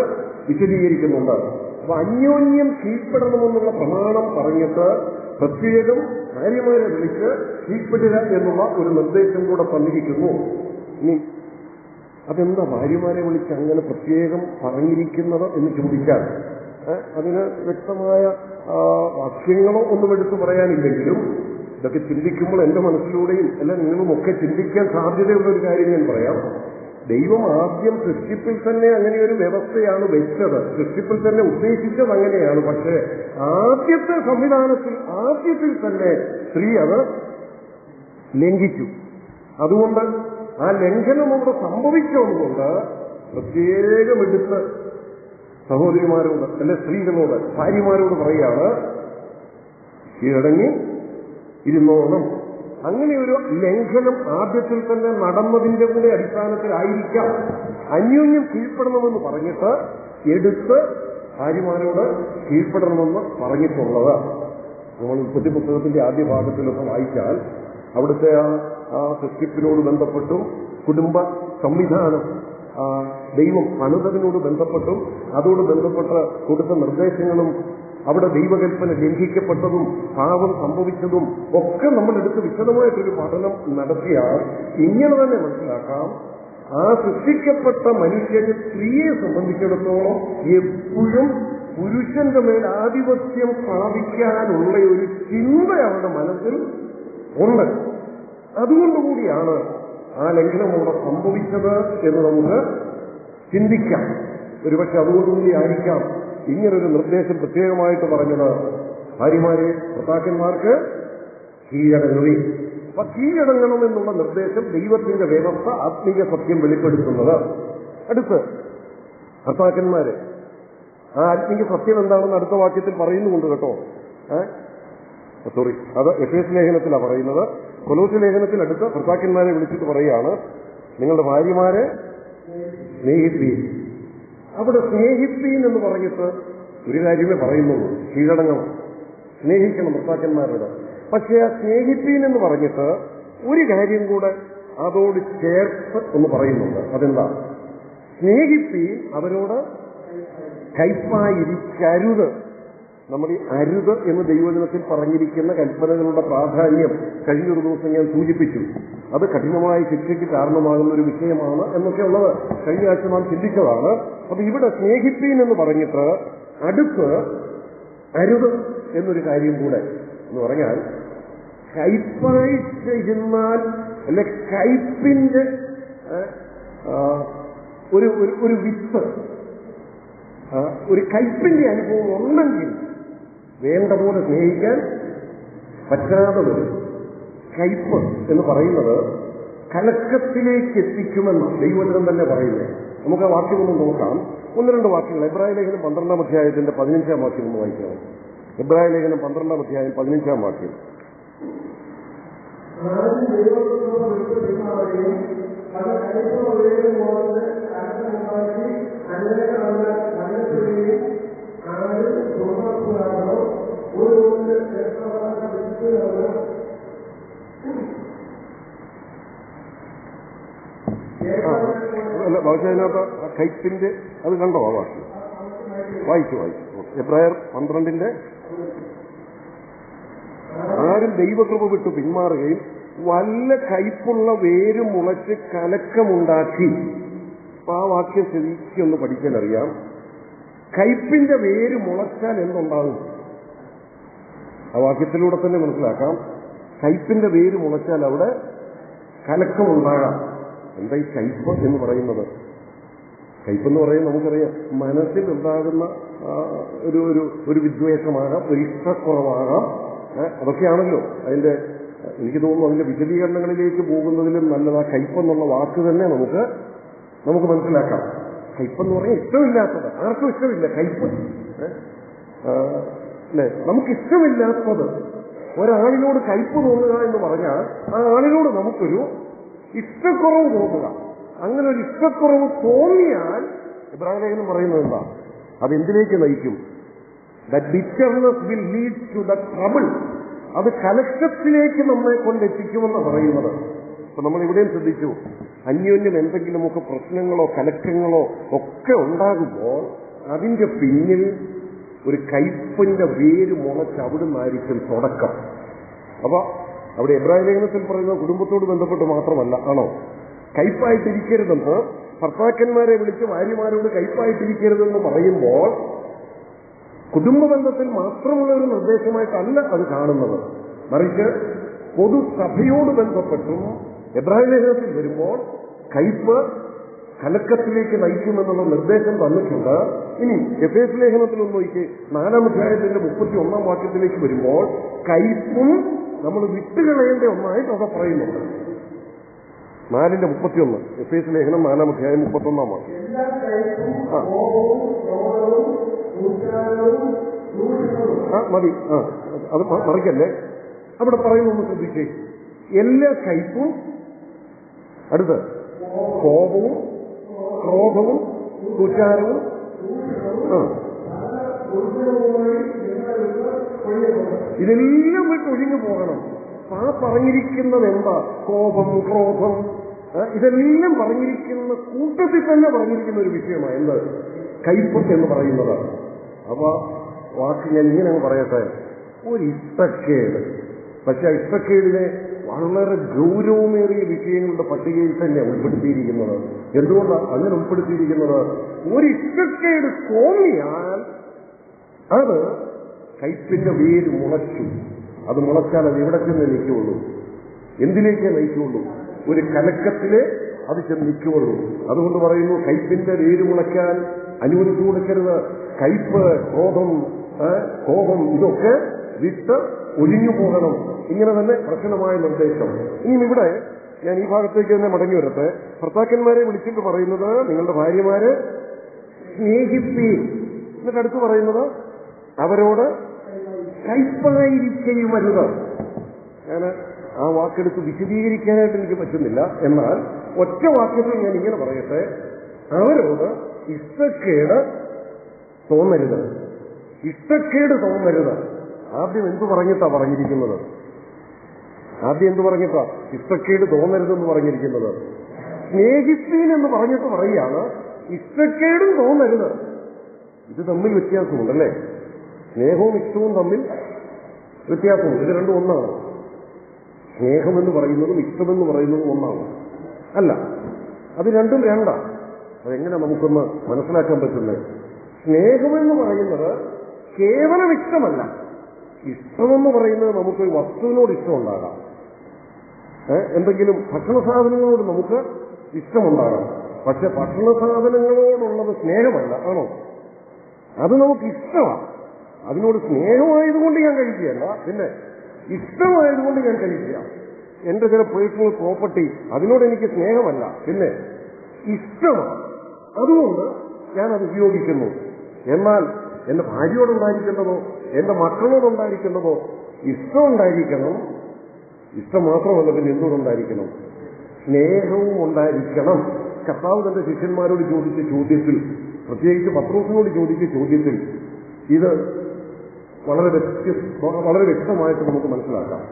വിശദീകരിക്കുന്നുണ്ട്. അപ്പൊ അന്യോന്യം കീഴ്പ്പെടണമെന്നുള്ള പ്രമാണം പറഞ്ഞിട്ട് പ്രത്യേകം ഭാര്യമാരെ വിളിച്ച് കീഴ്പ്പെടുക എന്നുള്ള ഒരു നിർദ്ദേശം കൂടെ തന്നിരിക്കുന്നു. ഇനി അതെന്താ ഭാര്യമാരെ വിളിച്ച് അങ്ങനെ പ്രത്യേകം പറഞ്ഞിരിക്കുന്നത് എന്ന് ചോദിച്ചാൽ അതിന് വ്യക്തമായ വാക്യങ്ങളോ ഒന്നും എടുത്തു പറയാനില്ലെങ്കിലും ഇതൊക്കെ ചിന്തിക്കുമ്പോൾ എന്റെ മനസ്സിലൂടെയും അല്ല നിങ്ങളുമൊക്കെ ചിന്തിക്കാൻ സാധ്യതയുള്ള ഒരു കാര്യം ഞാൻ പറയാം. ദൈവം ആദ്യം സൃഷ്ടിപ്പിൽ തന്നെ അങ്ങനെ ഒരു വ്യവസ്ഥയാണ് വെച്ചത്. സൃഷ്ടിപ്പിൽ തന്നെ ഉദ്ദേശിച്ചത് അങ്ങനെയാണ്. പക്ഷേ ആദ്യത്തെ സംവിധാനത്തിൽ ആദ്യത്തിൽ തന്നെ സ്ത്രീ അത് ലംഘിച്ചു. അതുകൊണ്ട് ആ ലംഘനം അവിടെ സംഭവിച്ചതുകൊണ്ട് പ്രത്യേകം എടുത്ത് സഹോദരിമാരോട് അല്ലെ സ്ത്രീകളോട് ഭാര്യമാരോട് പറയുകയാണ്, കീഴടങ്ങി ഇരുന്നോണം. അങ്ങനെ ഒരു ലംഘനം ആദ്യത്തിൽ തന്നെ നടന്നതിന്റെ കൂടെ അടിസ്ഥാനത്തിലായിരിക്കാം അന്യോന്യം കീഴ്പ്പെടണമെന്ന് പറഞ്ഞിട്ട് എടുത്ത് ഭാര്യമാരോട് കീഴ്പ്പെടണമെന്ന് പറഞ്ഞിട്ടുള്ളത്. നമ്മൾ ഉൽപ്പത്തി പുസ്തകത്തിന്റെ ആദ്യ ഭാഗത്തിലൊക്കെ വായിച്ചാൽ അവിടുത്തെ ആ സൃഷ്ടിപ്പിനോട് ബന്ധപ്പെട്ടും കുടുംബ സംവിധാനം ദൈവം പണിതതിനോട് ബന്ധപ്പെട്ടും അതോട് ബന്ധപ്പെട്ട് കൊടുത്ത നിർദ്ദേശങ്ങളും അവിടെ ദൈവകൽപ്പന ലംഘിക്കപ്പെട്ടതും പാപം സംഭവിച്ചതും ഒക്കെ നമ്മൾ എടുത്ത് വിശദമായിട്ടൊരു പഠനം നടത്തിയാൽ ഇങ്ങനെ തന്നെ മനസ്സിലാക്കാം, ആ സൃഷ്ടിക്കപ്പെട്ട മനുഷ്യന് സ്ത്രീയെ സംബന്ധിച്ചിടത്തോളം എപ്പോഴും പുരുഷന്റെ മേൽ ആധിപത്യം സ്ഥാപിക്കാനുള്ള ഒരു ചിന്ത അവരുടെ മനസ്സിൽ ഉണ്ട്. അതുകൊണ്ടുകൂടിയാണ് ആ ലംഘനം അവിടെ സംഭവിച്ചത് എന്ന് നമുക്ക് ചിന്തിക്കാം. ഒരുപക്ഷെ അതുകൊണ്ടുകൂടി ആയിരിക്കാം ഇങ്ങനൊരു നിർദ്ദേശം പ്രത്യേകമായിട്ട് പറഞ്ഞത്, ഭാര്യമാരെ ഭർത്താക്കന്മാർക്ക് കീഴടങ്ങുകയും. അപ്പൊ കീഴടങ്ങണം എന്നുള്ള നിർദ്ദേശം ദൈവത്തിന്റെ വ്യവസ്ഥ ആത്മീയ സത്യം വെളിപ്പെടുത്തുന്നത്. അടുത്ത് ഭർത്താക്കന്മാര് ആ ആത്മീയ സത്യം എന്താണെന്ന് അടുത്ത വാക്യത്തിൽ പറയുന്നുണ്ട് കേട്ടോ. അത് എഫേസ്യ ലേഖനത്തിലാണ് പറയുന്നത്. കൊലോസ്യ ലേഖനത്തിൽ അടുത്ത് ഭർത്താക്കന്മാരെ വിളിച്ചിട്ട് പറയുകയാണ്, നിങ്ങളുടെ ഭാര്യമാരെ സ്നേഹിക്കുകയും അവിടെ സ്നേഹിപ്പീൻ എന്ന് പറഞ്ഞിട്ട് ഒരു കാര്യമേ പറയുന്നുള്ളൂ, കീഴടങ്ങണം, സ്നേഹിക്കണം ഭർത്താക്കന്മാരോട്. പക്ഷേ ആ സ്നേഹിപ്പീൻ എന്ന് പറഞ്ഞിട്ട് ഒരു കാര്യം കൂടെ അതോട് ചേർത്ത് ഒന്ന് പറയുന്നുണ്ട്. അതെന്താ? സ്നേഹിപ്പീൻ, അവരോട് കയ്പായിരിക്കരുത്. നമ്മൾ ഈ അരുത് എന്ന് ദൈവജനത്തിൽ പറഞ്ഞിരിക്കുന്ന കൽപ്പനകളുടെ പ്രാധാന്യം കഴിഞ്ഞൊരു ദിവസം ഞാൻ സൂചിപ്പിച്ചു. അത് കഠിനമായ ശിക്ഷയ്ക്ക് കാരണമാകുന്ന ഒരു വിഷയമാണ് എന്നൊക്കെ ഉള്ളത് കഴിഞ്ഞ ആഴ്ച നാം ചിന്തിച്ചതാണ്. അപ്പൊ ഇവിടെ സ്നേഹിപ്പീൻ എന്ന് പറഞ്ഞിട്ട് അടുത്ത് അരുത് എന്നൊരു കാര്യം കൂടെ എന്ന് പറഞ്ഞാൽ, കയ്പായി ചെയ്യുന്നാൽ അല്ലെ കയ്പിന്റെ ഒരു വിത്ത്, ഒരു കയ്പിന്റെ അനുഭവം ഉണ്ടെങ്കിൽ വേണ്ട പോലെ സ്നേഹിക്കാൻ പറ്റാതെ വരും. കയ്പ് എന്ന് പറയുന്നത് കലക്കത്തിലേക്ക് എത്തിക്കുമെന്ന് ദൈവവചനം തന്നെ പറയുന്നത്. നമുക്ക് ആ വാക്യമൊന്നും നോക്കാം. ഒന്ന് രണ്ട് വാക്യങ്ങൾ. എബ്രായ ലേഖനം 12-ാം അധ്യായത്തിന്റെ 15-ാം വാക്യം ഒന്ന് വായിക്കണം. എബ്രായ ലേഖനം 12-ാം അധ്യായം 15-ാം വാക്യം. അല്ല, പക്ഷേ അതിനകത്ത് കയ്പിന്റെ അത് കണ്ടോ ആ വാക്യം? വായിച്ചു. എബ്രായർ 12-ന്റെ ആരും ദൈവകൃപ വിട്ടു പിന്മാറുകയും വല്ല കയ്പുള്ള വേര് മുളച്ച് കലക്കമുണ്ടാക്കി. അപ്പൊ ആ വാക്യം ശരിക്കൊന്ന് പഠിക്കാൻ അറിയാം. കയ്പിന്റെ വേര് മുളച്ചാൽ എന്തുണ്ടാകും? ആ വാക്യത്തിലൂടെ തന്നെ മനസ്സിലാക്കാം. കയ്പിന്റെ വേര് മുളച്ചാൽ അവിടെ കലക്കമുണ്ടാകാം. എന്താ ഈ കയ്പ് എന്ന് പറയുന്നത്? കയ്പെന്ന് പറയുന്നത് നമുക്കറിയാം, മനസ്സിൽ ഉണ്ടാകുന്ന ഒരു വിദ്വേഷമാകാം, ഒരു ഇഷ്ടക്കുറവാകാം. അതൊക്കെയാണല്ലോ അതിന്റെ, എനിക്ക് തോന്നുന്നു അതിന്റെ വിശദീകരണങ്ങളിലേക്ക് പോകുന്നതിലും നല്ലത് ആ കയ്പെന്നുള്ള വാക്ക് തന്നെ നമുക്ക് മനസ്സിലാക്കാം. കയ്പെന്ന് പറഞ്ഞാൽ ഇഷ്ടമില്ലാത്തത്, ആർക്കും ഇഷ്ടമില്ല കയ്പ്. അല്ലേ? നമുക്കിഷ്ടമില്ലാത്തത് ഒരാളിനോട് കയ്പ് തോന്നുക എന്ന് പറഞ്ഞാൽ ആ ആളിനോട് നമുക്കൊരു ഇഷ്ടക്കുറവ് തോന്നുക. അങ്ങനെ ഒരു ഇഷ്ടക്കുറവ് തോന്നിയാൽ ഇബ്രാഹിം ലേഖനം പറയുന്നത് എന്താ? അതെന്തിലേക്ക് നയിക്കും? That bitterness will lead to the trouble. അത് കലക്കത്തിലേക്ക് നമ്മെ കൊണ്ടെത്തിക്കുമെന്ന് പറയുന്നത്. അപ്പൊ നമ്മൾ ഇവിടെയും ശ്രദ്ധിച്ചു, അന്യോന്യം എന്തെങ്കിലുമൊക്കെ പ്രശ്നങ്ങളോ കലക്കങ്ങളോ ഒക്കെ ഉണ്ടാകുമ്പോൾ അതിന്റെ പിന്നിൽ ഒരു കയ്പിന്റെ വേര് മുളച്ച് അവിടുന്നായിരിക്കും തുടക്കം. അപ്പൊ അവിടെ എബ്രാഹിം ലേഖനത്തിൽ പറയുന്നത് കുടുംബത്തോട് ബന്ധപ്പെട്ട് മാത്രമല്ല, ആണോ? കയ്പായിട്ടിരിക്കരുതെന്ന് ഭർത്താക്കന്മാരെ വിളിച്ച് ഭാര്യമാരോട് കയ്പായിട്ടിരിക്കരുതെന്ന് പറയുമ്പോൾ കുടുംബ ബന്ധത്തിൽ മാത്രമുള്ള ഒരു നിർദ്ദേശമായിട്ടല്ല അത് കാണുന്നത്. മറിച്ച് പൊതുസഭയോട് ബന്ധപ്പെട്ടും എബ്രാഹിം ലേഖനത്തിൽ വരുമ്പോൾ കയ്പ് കലക്കത്തിലേക്ക് നയിക്കുമെന്നുള്ള നിർദ്ദേശം തന്നിട്ടുണ്ട്. ഇനി എഫേസ് ലേഖനത്തിലൊന്ന് നോക്കി, 4-ാം അധ്യായത്തിന്റെ 31-ാം വാക്യത്തിലേക്ക് വരുമ്പോൾ കയ്പും നമ്മൾ വിട്ടുകളയേണ്ട ഒന്നായിട്ട് ഒക്കെ പറയുന്നുണ്ട്. 4-ന്റെ-31 എഫേസ് ലേഖനം 4-ാം അധ്യായം 31-ാം വാക്യം. മതി, അത് മറിക്കല്ലേ. അവിടെ പറയുന്നു, ശ്രദ്ധിച്ചേ. എല്ലാ കയ്പും, അടുത്ത് കോപവും ക്രോധവും കുറ്റാരവും ഇതെല്ലാം വിട്ട് ഒഴിഞ്ഞു പോകണം. ആ പറഞ്ഞിരിക്കുന്നത് എന്താ? കോപം, ക്രോധം, ഇതെല്ലാം പറഞ്ഞിരിക്കുന്ന കൂട്ടത്തിൽ തന്നെ പറഞ്ഞിരിക്കുന്ന ഒരു വിഷയമാണ് എന്ത്? കയ്പ് എന്ന് പറയുന്നത്. അപ്പൊ വാക്ക് ഞാൻ ഇങ്ങനെ അങ്ങ് പറയട്ടെ, ഒരു ഇഷ്ടക്കേട്. പക്ഷെ ആ ഇഷ്ടക്കേടിനെ വളരെ ഗൗരവമേറിയ വിഷയങ്ങളുടെ പട്ടികയിൽ തന്നെ ഉൾപ്പെടുത്തിയിരിക്കുന്നത്. എന്തുകൊണ്ടാണ് അങ്ങനെ ഉൾപ്പെടുത്തിയിരിക്കുന്നത്? ഒരു ഇഷ്ടക്കേട് തോന്നിയാൽ അത് കയ്പിന്റെ വേര് മുളച്ചു. അത് മുളച്ചാൽ അത് എവിടെ ചെന്ന് നിൽക്കുള്ളൂ? എന്തിലേക്കേ നയിക്കുള്ളൂ? ഒരു കലക്കത്തിലെ അത് ചെന്ന് നിൽക്കുള്ളൂ. അതുകൊണ്ട് പറയുന്നു, കയ്പിന്റെ വേര് മുളയ്ക്കാൻ അനുവദിച്ചു കൊടുക്കരുത്. കയ്പ്, ക്രോധം, കോപം ഇതൊക്കെ വിട്ട് ഒഴിഞ്ഞു പോകണം. ഇങ്ങനെ തന്നെ കർശനമായ നിർദ്ദേശം. ഇനിയും ഇവിടെ ഞാൻ ഈ ഭാഗത്തേക്ക് തന്നെ മടങ്ങി വരട്ടെ. ഭർത്താക്കന്മാരെ വിളിച്ചിട്ട് പറയുന്നത്, നിങ്ങളുടെ ഭാര്യമാരെ സ്നേഹിപ്പീൻ. എന്നിട്ട് അടുത്ത് പറയുന്നത്, അവരോട് കയ്പായിരിക്കുകയുമരുത്. ഞാൻ ആ വാക്കെടുത്ത് വിശദീകരിക്കാനായിട്ട് എനിക്ക് പറ്റുന്നില്ല. എന്നാൽ ഒറ്റ വാക്യത്തിൽ ഞാൻ ഇങ്ങനെ പറയട്ടെ, അവരോട് ഇഷ്ടക്കേട് തോന്നരുത്. ഇഷ്ടക്കേട് തോന്നരുത്. ആദ്യം എന്തു പറഞ്ഞിട്ടാ പറഞ്ഞിരിക്കുന്നത്? ആദ്യം എന്തു പറഞ്ഞിട്ടാ ഇഷ്ടക്കേട് തോന്നരുതെന്ന് പറഞ്ഞിരിക്കുന്നത്? സ്നേഹിപ്പീൻ എന്ന് പറഞ്ഞിട്ട് പറയുകയാണ് ഇഷ്ടക്കേടും തോന്നരുത്. ഇത് തമ്മിൽ വ്യത്യാസമുണ്ടല്ലേ? സ്നേഹവും ഇഷ്ടവും തമ്മിൽ വ്യത്യാസമുണ്ട്. ഇത് രണ്ടും ഒന്നാണ്. സ്നേഹമെന്ന് പറയുന്നതും ഇഷ്ടമെന്ന് പറയുന്നതും ഒന്നാണ് അല്ല. അത് രണ്ടും രണ്ടാണ്. അതെങ്ങനെ നമുക്കൊന്ന് മനസ്സിലാക്കാൻ പറ്റുന്നത്? സ്നേഹമെന്ന് പറയുന്നത് കേവലം ഇഷ്ടമല്ല. ഇഷ്ടമെന്ന് പറയുന്നത് നമുക്കൊരു വസ്തുവിനോട് ഇഷ്ടമുണ്ടാകാം. എന്തെങ്കിലും ഭക്ഷണ സാധനങ്ങളോട് നമുക്ക് ഇഷ്ടമുണ്ടാകാം. പക്ഷെ ഭക്ഷണ സാധനങ്ങളോടുള്ളത് സ്നേഹമല്ല, ആണോ? അത് നമുക്ക് ഇഷ്ടമാണ്. അതിനോട് സ്നേഹമായതുകൊണ്ട് ഞാൻ കഴിക്കുകയല്ല, പിന്നെ ഇഷ്ടമായതുകൊണ്ട് ഞാൻ കഴിക്കുക. എന്റെ ചില പേഴ്സണൽ പ്രോപ്പർട്ടി, അതിനോട് എനിക്ക് സ്നേഹമല്ല, പിന്നെ ഇഷ്ടമാണ്. അതുകൊണ്ട് ഞാനത് ഉപയോഗിക്കുന്നു. എന്നാൽ എന്റെ ഭാര്യയോടുണ്ടായിരിക്കേണ്ടതോ എന്റെ മക്കളോടുണ്ടായിരിക്കേണ്ടതോ ഇഷ്ടം ഉണ്ടായിരിക്കണം. ഇഷ്ടം മാത്രമല്ല, പിന്നെ എന്തുകൊണ്ടുണ്ടായിരിക്കണം? സ്നേഹവും ഉണ്ടായിരിക്കണം. കർത്താവ് തന്റെ ശിഷ്യന്മാരോട് ചോദിച്ച ചോദ്യത്തിൽ, പ്രത്യേകിച്ച് പത്രോസിനോട് ചോദിച്ച ചോദ്യത്തിൽ ഇത് വളരെ വ്യക്തമായിട്ട് നമുക്ക് മനസ്സിലാക്കാം.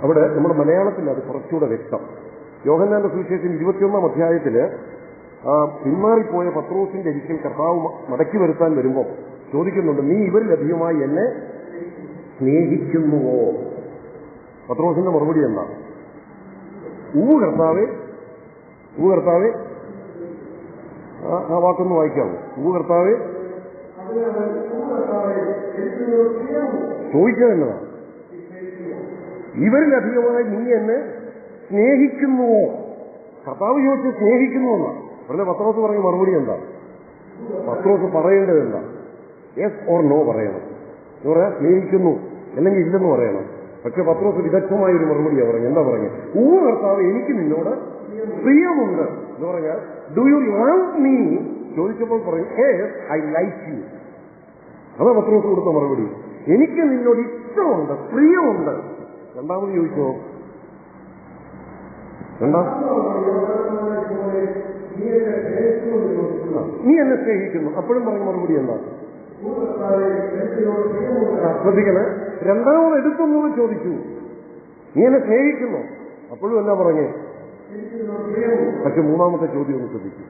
അവിടെ നമ്മുടെ മലയാളത്തിൽ അത് കുറച്ചുകൂടെ വ്യക്തം. യോഹന്നാന്റെ സുവിശേഷം 21-ാം അധ്യായത്തില് പിന്മാറിപ്പോയ പത്രോസിന്റെ അരികിൽ കർത്താവ് മടക്കി വരുത്താൻ വരുമ്പോൾ ചോദിക്കുന്നുണ്ട്, നീ ഇവരിലധികമായി എന്നെ സ്നേഹിക്കുന്നുവോ? പത്രോസിന്റെ മറുപടി എന്താ? കർത്താവേ. കർത്താവേ, ആ വാക്കൊന്ന് വായിക്കാമോ? കർത്താവേ. ചോദിക്കുക എന്നതാ, ഇവരിലധികമായി നീ എന്നെ സ്നേഹിക്കുന്നുവോ? കർത്താവ് ചോദിച്ച് സ്നേഹിക്കുന്നുവെന്നാ പറഞ്ഞ. പത്രോസ് പറഞ്ഞ മറുപടി എന്താ? പത്രോസ് പറയേണ്ടത് എന്താ? യെസ് ഓർ നോ പറയണം. എന്ന് പറയാ സ്നേഹിക്കുന്നു അല്ലെങ്കിൽ ഇല്ലെന്ന് പറയണം. പക്ഷെ പത്രോസ് വിദഗ്ധമായ ഒരു മറുപടിയാണ് പറഞ്ഞു. എന്താ പറഞ്ഞു? കർത്താവ്, എനിക്ക് നിന്നോട് പ്രിയമുണ്ട് എന്ന് പറഞ്ഞാൽ ഡു യു ലവ് മീ ചോദിച്ചപ്പോൾ പറയും യെസ് ഐ ലൈക്ക് യു. അതാ പത്രോസ് കൊടുത്ത മറുപടി. എനിക്ക് നിന്നോട് ഇഷ്ടമുണ്ട്, പ്രിയമുണ്ട്. രണ്ടാമത് ചോദിച്ചോ? നീ എന്നെ സ്നേഹിക്കുന്നു. അപ്പോഴും പറഞ്ഞ മറുപടി എന്താ? ശ്രദ്ധിക്കണേ, രണ്ടാമത് എടുത്തൊന്നും ചോദിച്ചു, നീ എന്നെ സ്നേഹിക്കുന്നു. അപ്പോഴും എന്നാ പറഞ്ഞേ? പക്ഷെ മൂന്നാമത്തെ ചോദ്യം ഒന്ന് ശ്രദ്ധിച്ചു.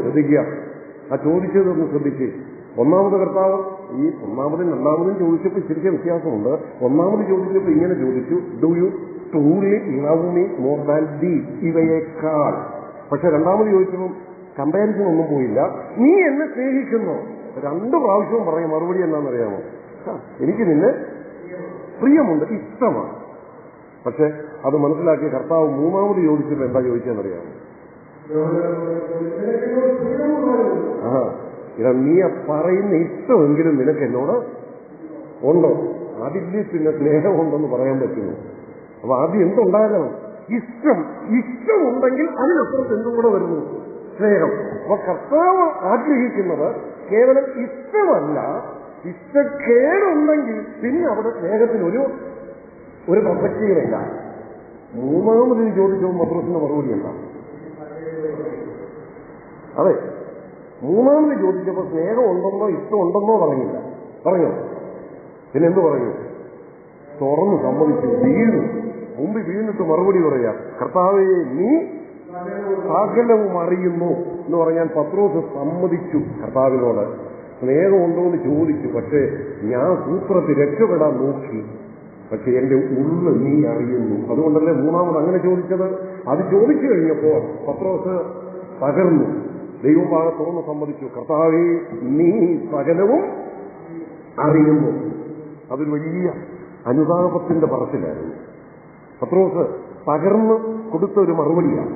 ശ്രദ്ധിക്കുക, ആ ചോദിച്ചതൊന്ന് ശ്രദ്ധിച്ച്. ഒന്നാമത് കർത്താവ് ഈ ഒന്നാമതും രണ്ടാമതും ചോദിച്ചപ്പോൾ ശരിക്കും വ്യത്യാസമുണ്ട്. ഒന്നാമത് ചോദിച്ചപ്പോൾ ഇങ്ങനെ ചോദിച്ചു, do you truly love me more than these, ഇവയേക്കാൾ. പക്ഷെ രണ്ടാമത് ചോദിച്ചപ്പോൾ കമ്പാരിസൺ ഒന്നും പോയില്ല. നീ എന്നെ സ്നേഹിക്കുന്നു. 2 പ്രാവശ്യവും പറഞ്ഞ മറുപടി എന്താണെന്നറിയാമോ? എനിക്ക് നിന്നെ പ്രിയമുണ്ട്, ഇഷ്ടമാണ്. പക്ഷെ അത് മനസ്സിലാക്കിയ കർത്താവ് മൂന്നാമത് ചോദിച്ചപ്പോൾ എന്താ ചോദിച്ചതെന്നറിയാമോ? ഇതാ, നീ പറയുന്ന ഇഷ്ടമെങ്കിലും നിനക്ക് എന്നോട് ഉണ്ടോ? അതില്ലേ പിന്നെ സ്നേഹമുണ്ടെന്ന് പറയാൻ പറ്റുമോ? അപ്പൊ ആദ്യം എന്തുണ്ടാകണം? ഇഷ്ടമുണ്ടെങ്കിൽ അതിനപ്പുറത്ത് എന്തും കൂടെ വരുന്നു? സ്നേഹം. അപ്പൊ കർത്താവ് ആഗ്രഹിക്കുന്നത് കേവലം ഇഷ്ടമല്ല, ഇഷ്ടക്കേടുണ്ടെങ്കിൽ പിന്നെ അവിടെ സ്നേഹത്തിനൊരു പ്രസക്തിയില്ല. മൂന്നാമത് ചോദിച്ചപ്പോൾ പത്രോസിന്റെ മറുപടി എന്താ? അതെ, മൂന്നാമത് ചോദിച്ചപ്പോൾ സ്നേഹം ഉണ്ടെന്നോ ഇഷ്ടമുണ്ടെന്നോ പറഞ്ഞില്ല. പറഞ്ഞോ? പിന്നെ എന്ത് പറഞ്ഞു? തുറന്ന് സമ്മതിച്ചു, മുമ്പിൽ വീണിട്ട് മറുപടി പറയാ, കർത്താവേ നീ സകലവും അറിയുന്നു എന്ന് പറഞ്ഞാൽ പത്രോസ് സമ്മതിച്ചു കർത്താവിനോട്. സ്നേഹമുണ്ടോ എന്ന് ചോദിച്ചു, പക്ഷേ ഞാൻ സൂത്രത്തിൽ രക്ഷപ്പെടാൻ നോക്കി, പക്ഷെ എന്റെ ഉള്ളു നീ അറിയുന്നു. അതുകൊണ്ടല്ലേ മൂന്നാമത് അങ്ങനെ ചോദിച്ചത്. അത് ചോദിച്ചു കഴിഞ്ഞപ്പോ പത്രോസ് പകർന്നു, ദൈവമാണ് തുറന്ന് സമ്മതിച്ചു, കർത്താവേ നീ സകലവും അറിയുന്നു. അതൊരു വലിയ അനുതാപത്തിന്റെ പറച്ചിലായിരുന്നു. പത്രോസ് പകർന്ന് കൊടുത്ത ഒരു മറുപടിയാണ്.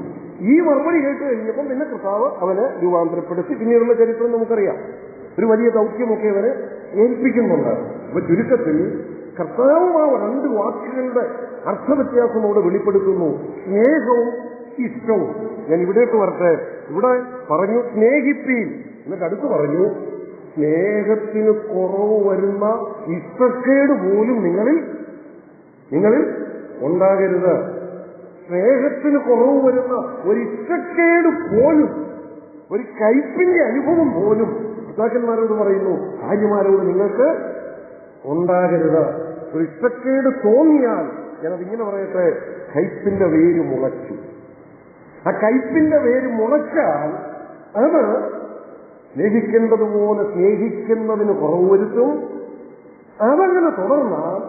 ഈ മറുപടി കേട്ട് കഴിഞ്ഞപ്പോൾ പിന്നെ കർത്താവ് അവനെ രൂപാന്തരപ്പെടുത്തി. പിന്നീടുള്ള ചരിത്രം നമുക്കറിയാം. ഒരു വലിയ ദൗത്യമൊക്കെ അവന് ഏൽപ്പിക്കുന്നുണ്ട്. അപ്പൊ ചുരുക്കത്തിൽ കർത്താവ് ആ 2 വാക്കുകളുടെ അർത്ഥവ്യത്യാസമോട് വെളിപ്പെടുത്തുന്നു, സ്നേഹവും ഇഷ്ടവും. ഞാൻ ഇവിടേക്ക് വരട്ടെ. ഇവിടെ പറഞ്ഞു സ്നേഹിപ്പീൻ, എന്നിട്ട് അടുത്ത് പറഞ്ഞു സ്നേഹത്തിന് കുറവ് വരുന്ന ഇഷ്ടക്കേട് പോലും നിങ്ങളിൽ ഉണ്ടാകരുത്. സ്നേഹത്തിന് കുറവ് വരുന്ന ഒരു ഇഷ്ടക്കേട് പോലും, ഒരു കയ്പിന്റെ അനുഭവം പോലും പിതാക്കന്മാരോട് പറയുന്നു, ഭാര്യമാരോട് നിങ്ങൾക്ക് ഉണ്ടാകരുത്. ഒരു ഇഷ്ടക്കേട് തോന്നിയാൽ, ഞാനതിങ്ങനെ പറയട്ടെ, കയ്പിന്റെ വേര് മുളച്ചു. ആ കയ്പിന്റെ വേര് മുളച്ചാൽ അത് സ്നേഹിക്കേണ്ടതുപോലെ സ്നേഹിക്കുന്നതിന് കുറവ് വരുത്തും. അതങ്ങനെ തുടർന്നാൽ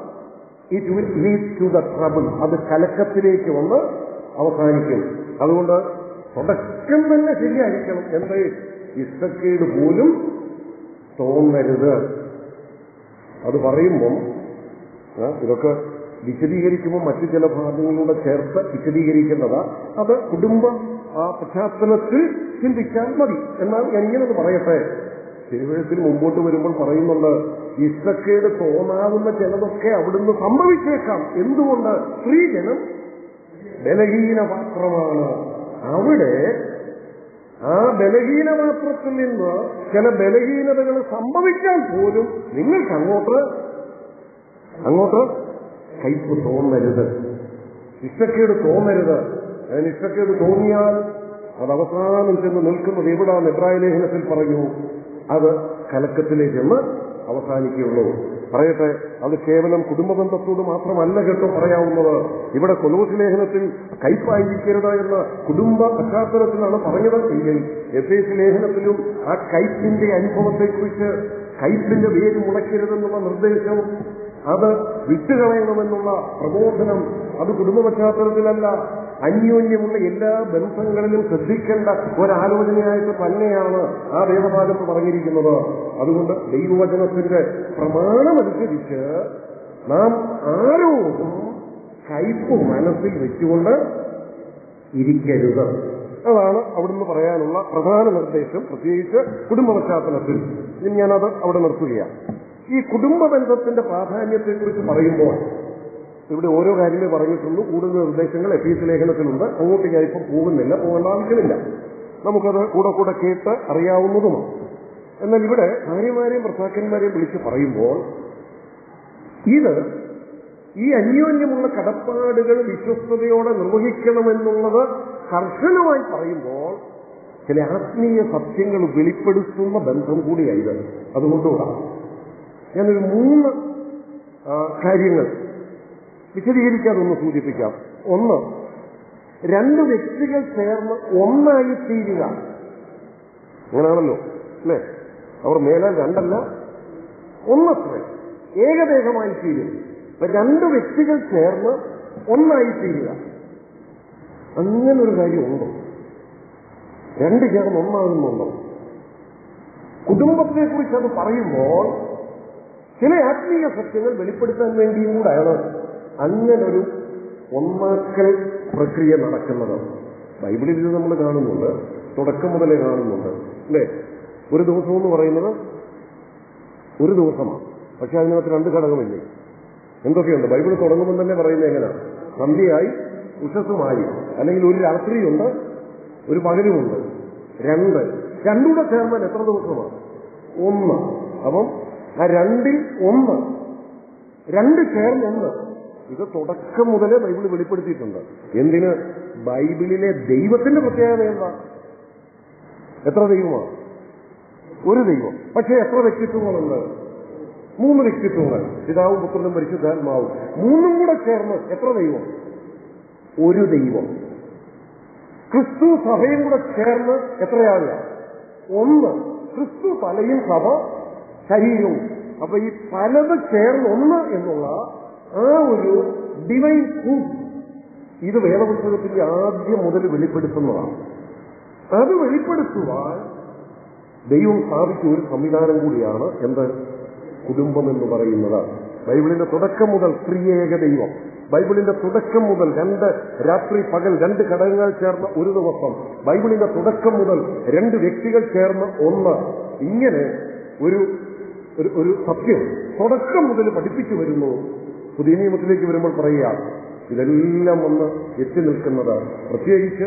it will lead to the trouble. അത് കലക്കത്തിലേക്ക് വന്ന് അവസാനിക്കും. അതുകൊണ്ട് തുടക്കം തന്നെ ശരിയായിരിക്കണം. എന്ത്? ഇഷ്ടക്കേട് പോലും തോന്നരുത്. അത് പറയുമ്പം ഇതൊക്കെ വിശദീകരിക്കുമ്പോൾ മറ്റു ചില ഭാഗങ്ങളിലൂടെ ചേർത്ത് വിശദീകരിക്കുന്നതാ. അത് കുടുംബ പശ്ചാത്തലത്തിൽ ചിന്തിക്കാൻ മതി. എന്നാൽ ഞാനിങ്ങനെ പറയട്ടെ, തിരുവഴുത്തിൽ മുമ്പോട്ട് വരുമ്പോൾ പറയുന്നുണ്ട്, ഇഷ്ടക്കേട് തോന്നാവുന്ന ചിലതൊക്കെ അവിടുന്ന് സംഭവിച്ചേക്കാം. എന്തുകൊണ്ട്? സ്ത്രീജനം ബലഹീനപാത്രമാണ്. അവിടെ ആ ബലഹീനപാത്രത്തിൽ നിന്ന് ചില ബലഹീനതകൾ സംഭവിക്കാൻ പോലും നിങ്ങൾക്ക് അങ്ങോട്ട് കയ്പ് തോന്നരുത്, ഇഷ്ടക്കേട് തോന്നരുത്. അതിന് ഇഷ്ടക്കേട് തോന്നിയാൽ അത് അവസാനം ചെന്ന് നിൽക്കുന്നത് എവിടാന്ന് എബ്രായ ലേഖനത്തിൽ പറഞ്ഞു, അത് കലക്കത്തിലേക്കെന്ന് അവസാനിക്കുകയുള്ളൂ. പറയട്ടെ, അത് കേവലം കുടുംബബന്ധത്തോട് മാത്രമല്ല കേട്ടോ പറയാവുന്നത്. ഇവിടെ കൊലോസ്യ ലേഖനത്തിൽ കയ്പായിരിക്കരുത് എന്ന കുടുംബ പശ്ചാത്തലത്തിലാണ് പറഞ്ഞത് എങ്കിൽ എഫേസ്യ ലേഖനത്തിലും ആ കയ്പിന്റെ അനുഭവത്തെക്കുറിച്ച്, കയ്പിന്റെ വേര് മുളയ്ക്കരുതെന്നുള്ള നിർദ്ദേശം, അത് വിട്ടുകളയണമെന്നുള്ള പ്രബോധനം, അത് കുടുംബ പശ്ചാത്തലത്തിലല്ല, അന്യോന്യമുള്ള എല്ലാ ബന്ധങ്ങളിലും ശ്രദ്ധിക്കേണ്ട ഒരാലോചനയായിട്ട് തന്നെയാണ് ആ വേദഭാഗത്ത് പറഞ്ഞിരിക്കുന്നത്. അതുകൊണ്ട് ദൈവവചനത്തിന്റെ പ്രമാണമനുസരിച്ച് നാം ആരോടും കയ്പ് മനസ്സിൽ വെച്ചുകൊണ്ട് ഇരിക്കരുത്. അതാണ് അവിടുന്ന് പറയാനുള്ള പ്രധാന നിർദ്ദേശം, പ്രത്യേകിച്ച് കുടുംബ പശ്ചാത്തലത്തിൽ. ഇനി ഞാനത് അവിടെ നിർത്തുകയാണ്. ഈ കുടുംബ ബന്ധത്തിന്റെ പ്രാധാന്യത്തെക്കുറിച്ച് പറയുമ്പോൾ ഇവിടെ ഓരോ കാര്യമേ പറഞ്ഞിട്ടുള്ളൂ. കൂടുതൽ നിർദ്ദേശങ്ങൾ എഫേസ്യ ലേഖനത്തിലുണ്ട്. അങ്ങോട്ട് ഞാൻ ഇപ്പം പോകുന്നില്ല, പോകേണ്ട ആവശ്യമില്ല. നമുക്കത് കൂടെ കേട്ട് അറിയാവുന്നതുമാണ്. എന്നാൽ ഇവിടെ ഭാര്യമാരെയും ഭർത്താക്കന്മാരെയും വിളിച്ച് പറയുമ്പോൾ ഈ അന്യോന്യമുള്ള കടപ്പാടുകൾ വിശ്വസ്തയോടെ നിർവഹിക്കണമെന്നുള്ളത് കർശനമായി പറയുമ്പോൾ ചില ആത്മീയ സത്യങ്ങൾ വെളിപ്പെടുത്തുന്ന ബന്ധം കൂടിയായത്. അതുകൊണ്ടുകൂടാണ് ഞാനൊരു 3 കാര്യങ്ങൾ വിശദീകരിക്കാതൊന്ന് സൂചിപ്പിക്കാം. 1, 2 വ്യക്തികൾ ചേർന്ന് ഒന്നായി തീരുക. അങ്ങനെയാണല്ലോ അല്ലേ? അവർ മേലാൽ 2 അല്ല, 1 ഏകദേഹമായി തീരും. 2 വ്യക്തികൾ ചേർന്ന് ഒന്നായി തീരുക. അങ്ങനൊരു കാര്യമുണ്ടോ? 2 ചേർന്ന് ഒന്നാകുന്നുണ്ടോ? കുടുംബത്തെ കുറിച്ച് അത് പറയുമ്പോൾ ചില ആത്മീയ സത്യങ്ങൾ വെളിപ്പെടുത്താൻ വേണ്ടിയും കൂടെയാണ് അങ്ങനൊരു ഒന്നാക്കൽ പ്രക്രിയ നടക്കുന്നത്. ബൈബിളിൽ ഇത് നമ്മൾ കാണുന്നുണ്ട്, തുടക്കം മുതലേ കാണുന്നുണ്ട് അല്ലേ? ഒരു ദിവസം എന്ന് പറയുന്നത് ഒരു ദിവസമാണ്, പക്ഷെ അതിനകത്ത് 2 ഘടകമില്ലേ? എന്തൊക്കെയുണ്ട്? ബൈബിൾ തുടങ്ങുമ്പോൾ തന്നെ പറയുന്നത് എങ്ങനെയാണ്? സന്ധ്യയായി ഉഷസ്സുമായി, അല്ലെങ്കിൽ ഒരു രാത്രിയുണ്ട്, ഒരു പകലുമുണ്ട്. 2 കൂടെ ചേർന്നാൽ എത്ര ദിവസമാണ്? 1. അപ്പം ആ 2ൽ 1, 2 ചേർന്ന് 1. ഇത് തുടക്കം മുതലേ ബൈബിൾ വെളിപ്പെടുത്തിയിട്ടുണ്ട്. എന്തിന്? ബൈബിളിലെ ദൈവത്തിന്റെ പ്രത്യേകത എന്താ? എത്ര ദൈവമാണ്? ഒരു ദൈവം. പക്ഷേ എത്ര വ്യക്തിത്വങ്ങളുണ്ട്? 3 വ്യക്തിത്വങ്ങൾ, പിതാവും പുത്രനും പരിശുദ്ധാത്മാവും. 3 കൂടെ ചേർന്ന് എത്ര ദൈവം? ഒരു ദൈവം. ക്രിസ്തു സഭയും കൂടെ ചേർന്ന് എത്രയാകുക? 1. ക്രിസ്തു തലയും സഭ ശരീരവും. അപ്പൊ ഈ പലത് ചേർന്ന് 1 എന്നുള്ള ആ ഒരു ഡിവൈൻ ട്രൂത്ത്, ഇത് വേദപുസ്തകത്തിന്റെ ആദ്യം മുതൽ വെളിപ്പെടുത്തുന്നതാണ്. അത് വെളിപ്പെടുത്തുവാൻ ദൈവം സ്ഥാപിച്ച ഒരു സംവിധാനം കൂടിയാണ് എന്ത്? കുടുംബം എന്ന് പറയുന്നത്. ബൈബിളിന്റെ തുടക്കം മുതൽ ത്രിയേക ദൈവം, ബൈബിളിന്റെ തുടക്കം മുതൽ 2 രാത്രി പകൽ 2 ഘടകങ്ങൾ ചേർന്ന ഒരു ദിവസം, ബൈബിളിന്റെ തുടക്കം മുതൽ 2 വ്യക്തികൾ ചേർന്ന് 1, ഇങ്ങനെ ഒരു സത്യം തുടക്കം മുതൽ പഠിപ്പിച്ചു വരുന്നു. പുതിയ നിയമത്തിലേക്ക് വരുമ്പോൾ പറയുക, ഇതെല്ലാം വന്ന് എത്തി നിൽക്കുന്നത് പ്രത്യേകിച്ച്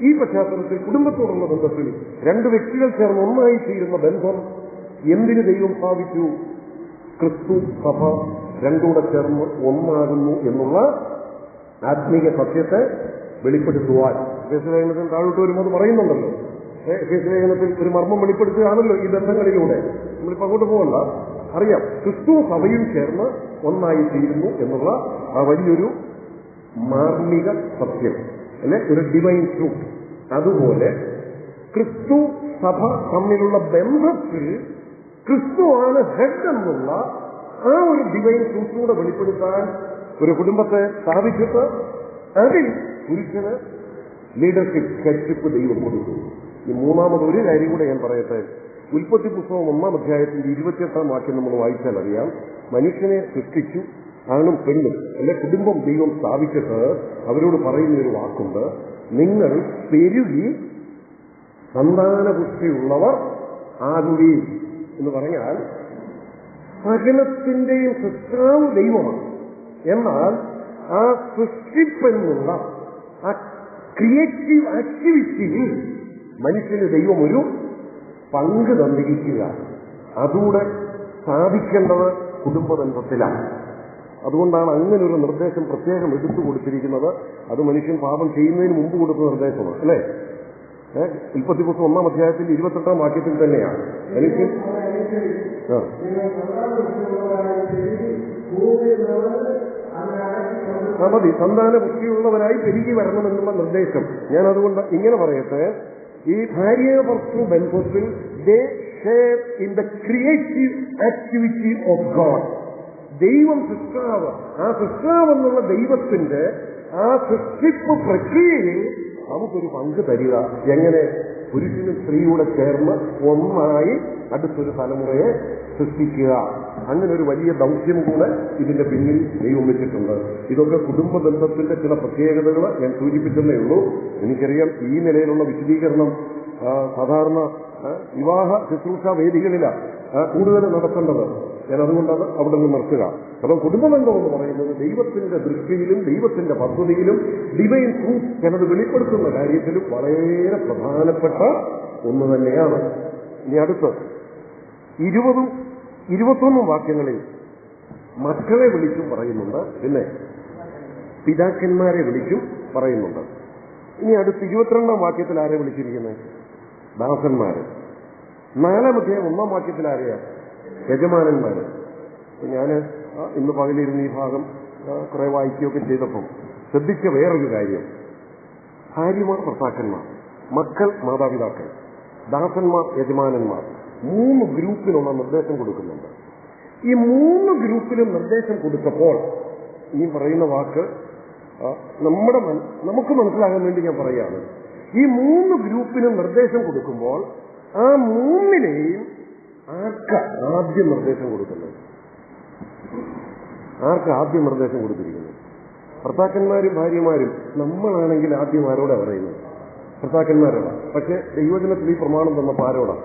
ഈ പശ്ചാത്തലത്തിൽ കുടുംബത്തോടുള്ള ബന്ധത്തിൽ 2 വ്യക്തികൾ ചേർന്ന് ഒന്നായി തീരുന്ന ബന്ധം എന്തിന് ദൈവം സ്ഥാപിച്ചു? ക്രിസ്തു സഭ 2 കൂടെ ചേർന്ന് ഒന്നാകുന്നു എന്നുള്ള ആത്മീയ സത്യത്തെ വെളിപ്പെടുത്തുവാൻ ലേഖനത്തിൽ താഴോട്ട് വരുമ്പോൾ അത് പറയുന്നുണ്ടല്ലോ. ലേഖനത്തിൽ ഒരു മർമ്മം വെളിപ്പെടുത്തുകയാണല്ലോ ഈ ബന്ധങ്ങളിലൂടെ. നമ്മളിപ്പോൾ അങ്ങോട്ട് പോകണ്ട, അറിയാം ക്രിസ്തു സഭയും ചേർന്ന് ഒന്നായി തീരുന്നു എന്നുള്ള ആ വലിയൊരു മാർമിക സത്യം, അല്ലെ, ഒരു ഡിവൈൻ ട്രൂത്ത്. അതുപോലെ ക്രിസ്തു സഭ തമ്മിലുള്ള ബന്ധത്തിൽ ക്രിസ്തുവാണ് ഹെഡ് എന്നുള്ള ആ ഒരു ഡിവൈൻ ട്രൂത്തിലൂടെ വെളിപ്പെടുത്താൻ ഒരു കുടുംബത്തെ സ്ഥാപിച്ചിട്ട് അതിൽ പുരുഷന് ലീഡർഷിപ്പ് ഹെഡ്ഷിപ്പ് ദൈവം കൊടുത്തു. ഈ മൂന്നാമത് ഒരു കാര്യം കൂടെ ഞാൻ പറയട്ടെ. ഉൽപ്പത്തി പുസ്തകം 1-ാം അധ്യായത്തിന്റെ 28-ാം വാക്യം നമ്മൾ വായിച്ചാൽ അറിയാം, മനുഷ്യനെ സൃഷ്ടിച്ചു ആണും പെണ്ണും, അല്ലെ, കുടുംബം ദൈവം സ്ഥാപിച്ചിട്ട് അവരോട് പറയുന്ന ഒരു വാക്കുണ്ട്, നിങ്ങൾ പെരുകി സന്താനപുഷ്ടിയുള്ളവർ ആകുകയും എന്ന് പറഞ്ഞാൽ സകലത്തിന്റെയും സൃഷ്ടാവ് ദൈവമാണ്. എന്നാൽ ആ സൃഷ്ടിപ്പെന്നുള്ള ആ ക്രിയേറ്റീവ് ആക്ടിവിറ്റിയിൽ മനുഷ്യന് ദൈവം ഒരു പങ്ക് തന്നിരിക്കുക. അതുകൂടെ സ്ഥാപിക്കേണ്ടത് കുടുംബബന്ധത്തിലാണ്. അതുകൊണ്ടാണ് അങ്ങനെ ഒരു നിർദ്ദേശം പ്രത്യേകം എടുത്തു കൊടുത്തിരിക്കുന്നത്. അത് മനുഷ്യൻ പാപം ചെയ്യുന്നതിന് മുമ്പ് കൊടുത്ത നിർദ്ദേശമാണ്, അല്ലേ? ഉൽപ്പത്തി പുസ്തകം 1-ാം അധ്യായത്തിൽ 28-ാം വാക്യത്തിൽ തന്നെയാണ് മനുഷ്യൻ മതി സന്താന പുഷ്ടിയുള്ളവരായി പെരുകി വരണമെന്നുള്ള നിർദ്ദേശം. ഞാൻ അതുകൊണ്ട് ഇങ്ങനെ പറയട്ടെ, ഈ ഭാര്യ ഭർത്തൃ ബന്ധത്തിൽ they share in the creative activity of God. ദൈവം സൃഷ്ടാവ്, ആ സൃഷ്ടാവ് എന്നുള്ള ദൈവത്തിന്റെ ആ സൃഷ്ടിപ്പ് പ്രക്രിയയിൽ നമുക്കൊരു പങ്ക് തരിക. എങ്ങനെ? പുരുഷനും സ്ത്രീയുടെ ചേർന്ന് ഒന്നായി അടുത്തൊരു തലമുറയെ സൃഷ്ടിക്കുക. അങ്ങനെ ഒരു വലിയ ദൗത്യം കൂടെ ഇതിന്റെ പിന്നിൽ ദൈവം വെച്ചിട്ടുണ്ട്. ഇതൊക്കെ കുടുംബ ബന്ധത്തിന്റെ ചില പ്രത്യേകതകൾ ഞാൻ സൂചിപ്പിച്ചതേ ഉള്ളൂ. എനിക്കറിയാം ഈ നിലയിലുള്ള വിശദീകരണം സാധാരണ വിവാഹ ശുശ്രൂഷ വേദികളിലാണ് കൂടുതൽ നടത്തേണ്ടത്. ഞാൻ അതുകൊണ്ടത് അവിടെ നിന്ന് നിർത്തുക. കാരണം കുടുംബബന്ധം എന്ന് പറയുന്നത് ദൈവത്തിന്റെ ദൃഷ്ടിയിലും ദൈവത്തിന്റെ പദ്ധതിയിലും ഡിവൈൻ ട്രൂത്ത് എന്നത് വെളിപ്പെടുത്തുന്ന കാര്യത്തിലും വളരെ പ്രധാനപ്പെട്ട ഒന്ന് തന്നെയാണ്. ഇനി അടുത്ത് 20-ഉം 21-ഉം വാക്യങ്ങളിൽ മക്കളെ വിളിച്ചും പറയുന്നുണ്ട്, പിന്നെ പിതാക്കന്മാരെ വിളിച്ചും പറയുന്നുണ്ട്. ഇനി അടുത്ത് 22-ാം വാക്യത്തിൽ ആരെ വിളിച്ചിരിക്കുന്നത്? ദാസന്മാര്. 4-ാം അധ്യായം 1-ാം വാക്യത്തിൽ ആരെയാ? യജമാനന്മാര്. ഞാൻ ഇന്ന് പകലിരുന്ന് ഈ ഭാഗം കുറെ വായിക്കുകയൊക്കെ ചെയ്തപ്പം ശ്രദ്ധിച്ച വേറൊരു കാര്യം, ഭാര്യമാർ ഭർത്താക്കന്മാർ, മക്കൾ മാതാപിതാക്കൾ, ദാസന്മാർ യജമാനന്മാർ, 3 ഗ്രൂപ്പിനുള്ള നിർദ്ദേശം കൊടുക്കുന്നുണ്ട്. ഈ 3 ഗ്രൂപ്പിലും നിർദ്ദേശം കൊടുത്തപ്പോൾ ഈ പറയുന്ന വാക്ക് നമുക്ക് മനസ്സിലാകാൻ വേണ്ടി ഞാൻ പറയുകയാണ്. ഈ 3 ഗ്രൂപ്പിനും നിർദ്ദേശം കൊടുക്കുമ്പോൾ ആ 3-നെയും ആർക്കാ ആദ്യം നിർദ്ദേശം കൊടുക്കുന്നത്? ആർക്ക് ആദ്യം നിർദ്ദേശം കൊടുത്തിരിക്കുന്നത്? ഭർത്താക്കന്മാരും ഭാര്യമാരും. നമ്മളാണെങ്കിൽ ആദ്യം ആരോടാ പറയുന്നത്? ഭർത്താക്കന്മാരോടാ. പക്ഷെ ദൈവജനത്തിൽ ഈ പ്രമാണം തന്നപ്പോൾ ആരോടാ?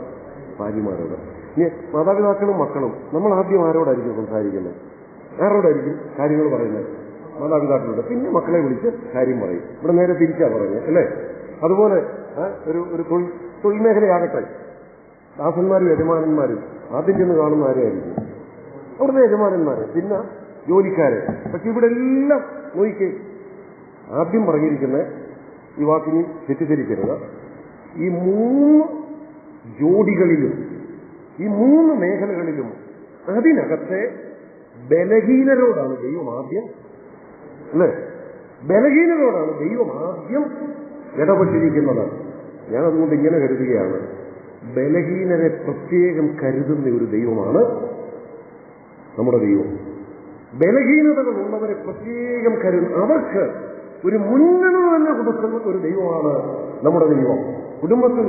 ഭാര്യമാരോട്. ഇനി മാതാപിതാക്കളും മക്കളും നമ്മൾ ആദ്യം ആരോടായിരിക്കും സംസാരിക്കുന്നത്? ആരോടായിരിക്കും കാര്യങ്ങൾ പറയുന്നത്? മാതാപിതാക്കളോട്. പിന്നെ മക്കളെ വിളിച്ച് കാര്യം പറയും. ഇവിടെ നേരെ തിരിച്ചാ പറയുന്നത്, അല്ലേ? അതുപോലെ ഒരു തൊഴിൽ മേഖലയാകട്ടെ, ദാസന്മാരും യജമാനന്മാരും ആദ്യം ചെന്ന് കാണുന്ന ആരെയായിരിക്കും? അവിടുത്തെ യജമാനന്മാരെ, പിന്നെ ജോലിക്കാരെ. പക്ഷെ ഇവിടെ എല്ലാം നോക്കിക്കേ, ആദ്യം പറഞ്ഞിരിക്കുന്ന ഈ വാക്കിനി തെറ്റിദ്ധരിക്കരുത്, ഈ 3 ജോഡികളിലും ഈ 3 മേഖലകളിലും അതിനകത്തെ ബലഹീനരോടാണ് ദൈവം ആദ്യം, അല്ലേ? ബലഹീനരോടാണ് ദൈവം ആദ്യം ഇടപെട്ടിരിക്കുന്നത്. ഞാനതുകൊണ്ട് ഇങ്ങനെ കരുതുകയാണ്, ബലഹീനരെ പ്രത്യേകം കരുതുന്ന ഒരു ദൈവമാണ് നമ്മുടെ ദൈവം. ബലഹീനതകളുള്ളവരെ പ്രത്യേകം കരുതുന്ന, അവർക്ക് ഒരു മുൻഗണന തന്നെ കൊടുക്കുന്ന ഒരു ദൈവമാണ് നമ്മുടെ ദൈവം. കുടുംബത്തിൽ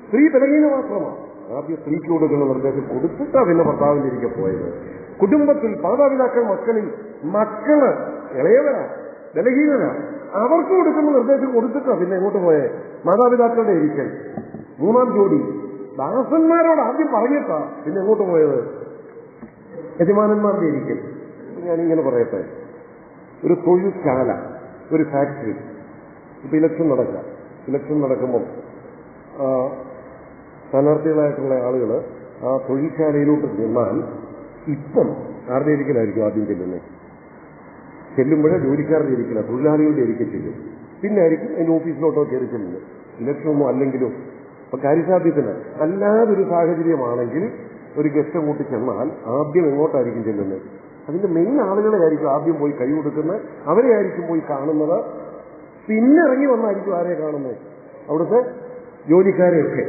സ്ത്രീ ബലഹീന മാത്രമാണ്. ആദ്യം സ്ത്രീക്ക് കൊടുക്കുന്ന നിർദ്ദേശം കൊടുത്തിട്ടാണ് പിന്നെ ഭർത്താവിന്റെ ഇരിക്കെ പോയത്. കുടുംബത്തിൽ മാതാപിതാക്കൾ മക്കളിൽ മക്കള് ഇളയവരാ, ബലഹീനരാ, അവർക്ക് കൊടുക്കുന്ന നിർദ്ദേശം കൊടുത്തിട്ടാണ് പിന്നെ എങ്ങോട്ട് പോയേ? മാതാപിതാക്കളുടെ ഇരിക്കൽ. 3-ാം ജോഡി ദാസന്മാരോട് ആദ്യം പറഞ്ഞിട്ടാ പിന്നെ എങ്ങോട്ട് പോയത്? യജമാനന്മാരുടെ ഇരിക്കൽ. ഞാനിങ്ങനെ പറയട്ടെ, ഒരു തൊഴിൽശാല, ഒരു ഫാക്ടറി, ഇപ്പൊ ഇലക്ഷൻ നടക്കുമ്പം സ്ഥാനാർത്ഥികളായിട്ടുള്ള ആളുകൾ ആ തൊഴിൽശാലയിലോട്ട് ചെന്നാൽ ഇപ്പം ആരുടെ ഇരിക്കലായിരിക്കും ആദ്യം ചെല്ലുന്നത്? ചെല്ലുമ്പോഴേ ജോലിക്കാരുടെ ഇരിക്കില്ല, തൊഴിലാളികളുടെ ഇരിക്കൽ ചെല്ലും. പിന്നെ ആയിരിക്കും അതിൻ്റെ ഓഫീസിലോട്ടോ കയറി ചെല്ലുന്നത്. ഇലക്ഷനൊന്നും അല്ലെങ്കിലും ഇപ്പൊ കാര്യസാധ്യത്തിന് അല്ലാതൊരു സാഹചര്യമാണെങ്കിൽ ഒരു ഗസ്റ്റ് കൂട്ടി ചെന്നാൽ ആദ്യം എങ്ങോട്ടായിരിക്കും ചെല്ലുന്നത്? അതിന്റെ മെയിൻ ആളുകളെ ആയിരിക്കും ആദ്യം പോയി കൈ കൊടുക്കുന്നത്, അവരെ ആയിരിക്കും പോയി കാണുന്നത്. പിന്നെ ഇറങ്ങി വന്നായിരിക്കും ആരെ കാണുന്നത്? അവിടുത്തെ ജോലിക്കാരെയൊക്കെ.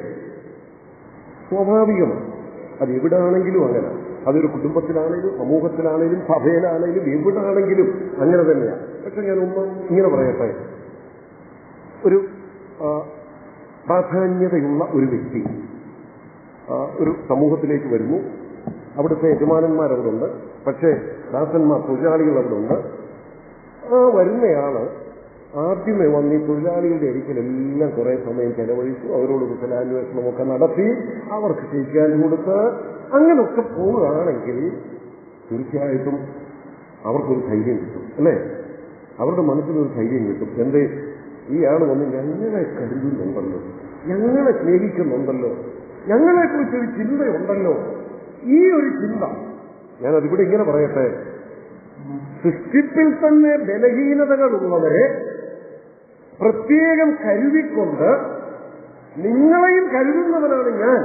സ്വാഭാവികമാണ്. അത് എവിടാണെങ്കിലും അങ്ങനെ. അതൊരു കുടുംബത്തിലാണെങ്കിലും സമൂഹത്തിലാണെങ്കിലും സഭയിലാണെങ്കിലും എവിടാണെങ്കിലും അങ്ങനെ തന്നെയാണ്. പക്ഷെ ഞാനൊന്ന് ഇങ്ങനെ പറയട്ടെ, ഒരു പ്രാധാന്യതയുള്ള ഒരു വ്യക്തി ഒരു സമൂഹത്തിലേക്ക് വരുന്നു. അവിടുത്തെ യജമാനന്മാരവിടെ ഉണ്ട്, പക്ഷേ ദാസന്മാർ തൊഴിലാളികൾ അവിടെ ഉണ്ട്. ആ വരുന്നയാള് ആദ്യമേ വന്ന് ഈ തൊഴിലാളികളുടെ അരിക്കലെല്ലാം കുറെ സമയം ചെലവഴിച്ചു, അവരോട് കുശലാന്വേഷണമൊക്കെ നടത്തി, അവർക്ക് ചെയ്യിക്കാൻ കൊടുത്ത് അങ്ങനെയൊക്കെ പോവുകയാണെങ്കിൽ തീർച്ചയായിട്ടും അവർക്കൊരു ധൈര്യം കിട്ടും, അല്ലേ? അവരുടെ മനസ്സിലൊരു ധൈര്യം കിട്ടും. എന്തേ, ഈ ആൾ വന്ന് ഞങ്ങളെ കരുതുന്നുണ്ടല്ലോ, ഞങ്ങളെ സ്നേഹിക്കുന്നുണ്ടല്ലോ, ഞങ്ങളെക്കുറിച്ചൊരു ചിന്തയുണ്ടല്ലോ. ഈ ഒരു ചിന്ത, ഞാനതിവിടെ ഇങ്ങനെ പറയട്ടെ, സൃഷ്ടിപ്പിൽ തന്നെ ബലഹീനതകളുള്ളവരെ പ്രത്യേകം കരുതിക്കൊണ്ട് നിങ്ങളെയും കരുതുന്നവനാണ് ഞാൻ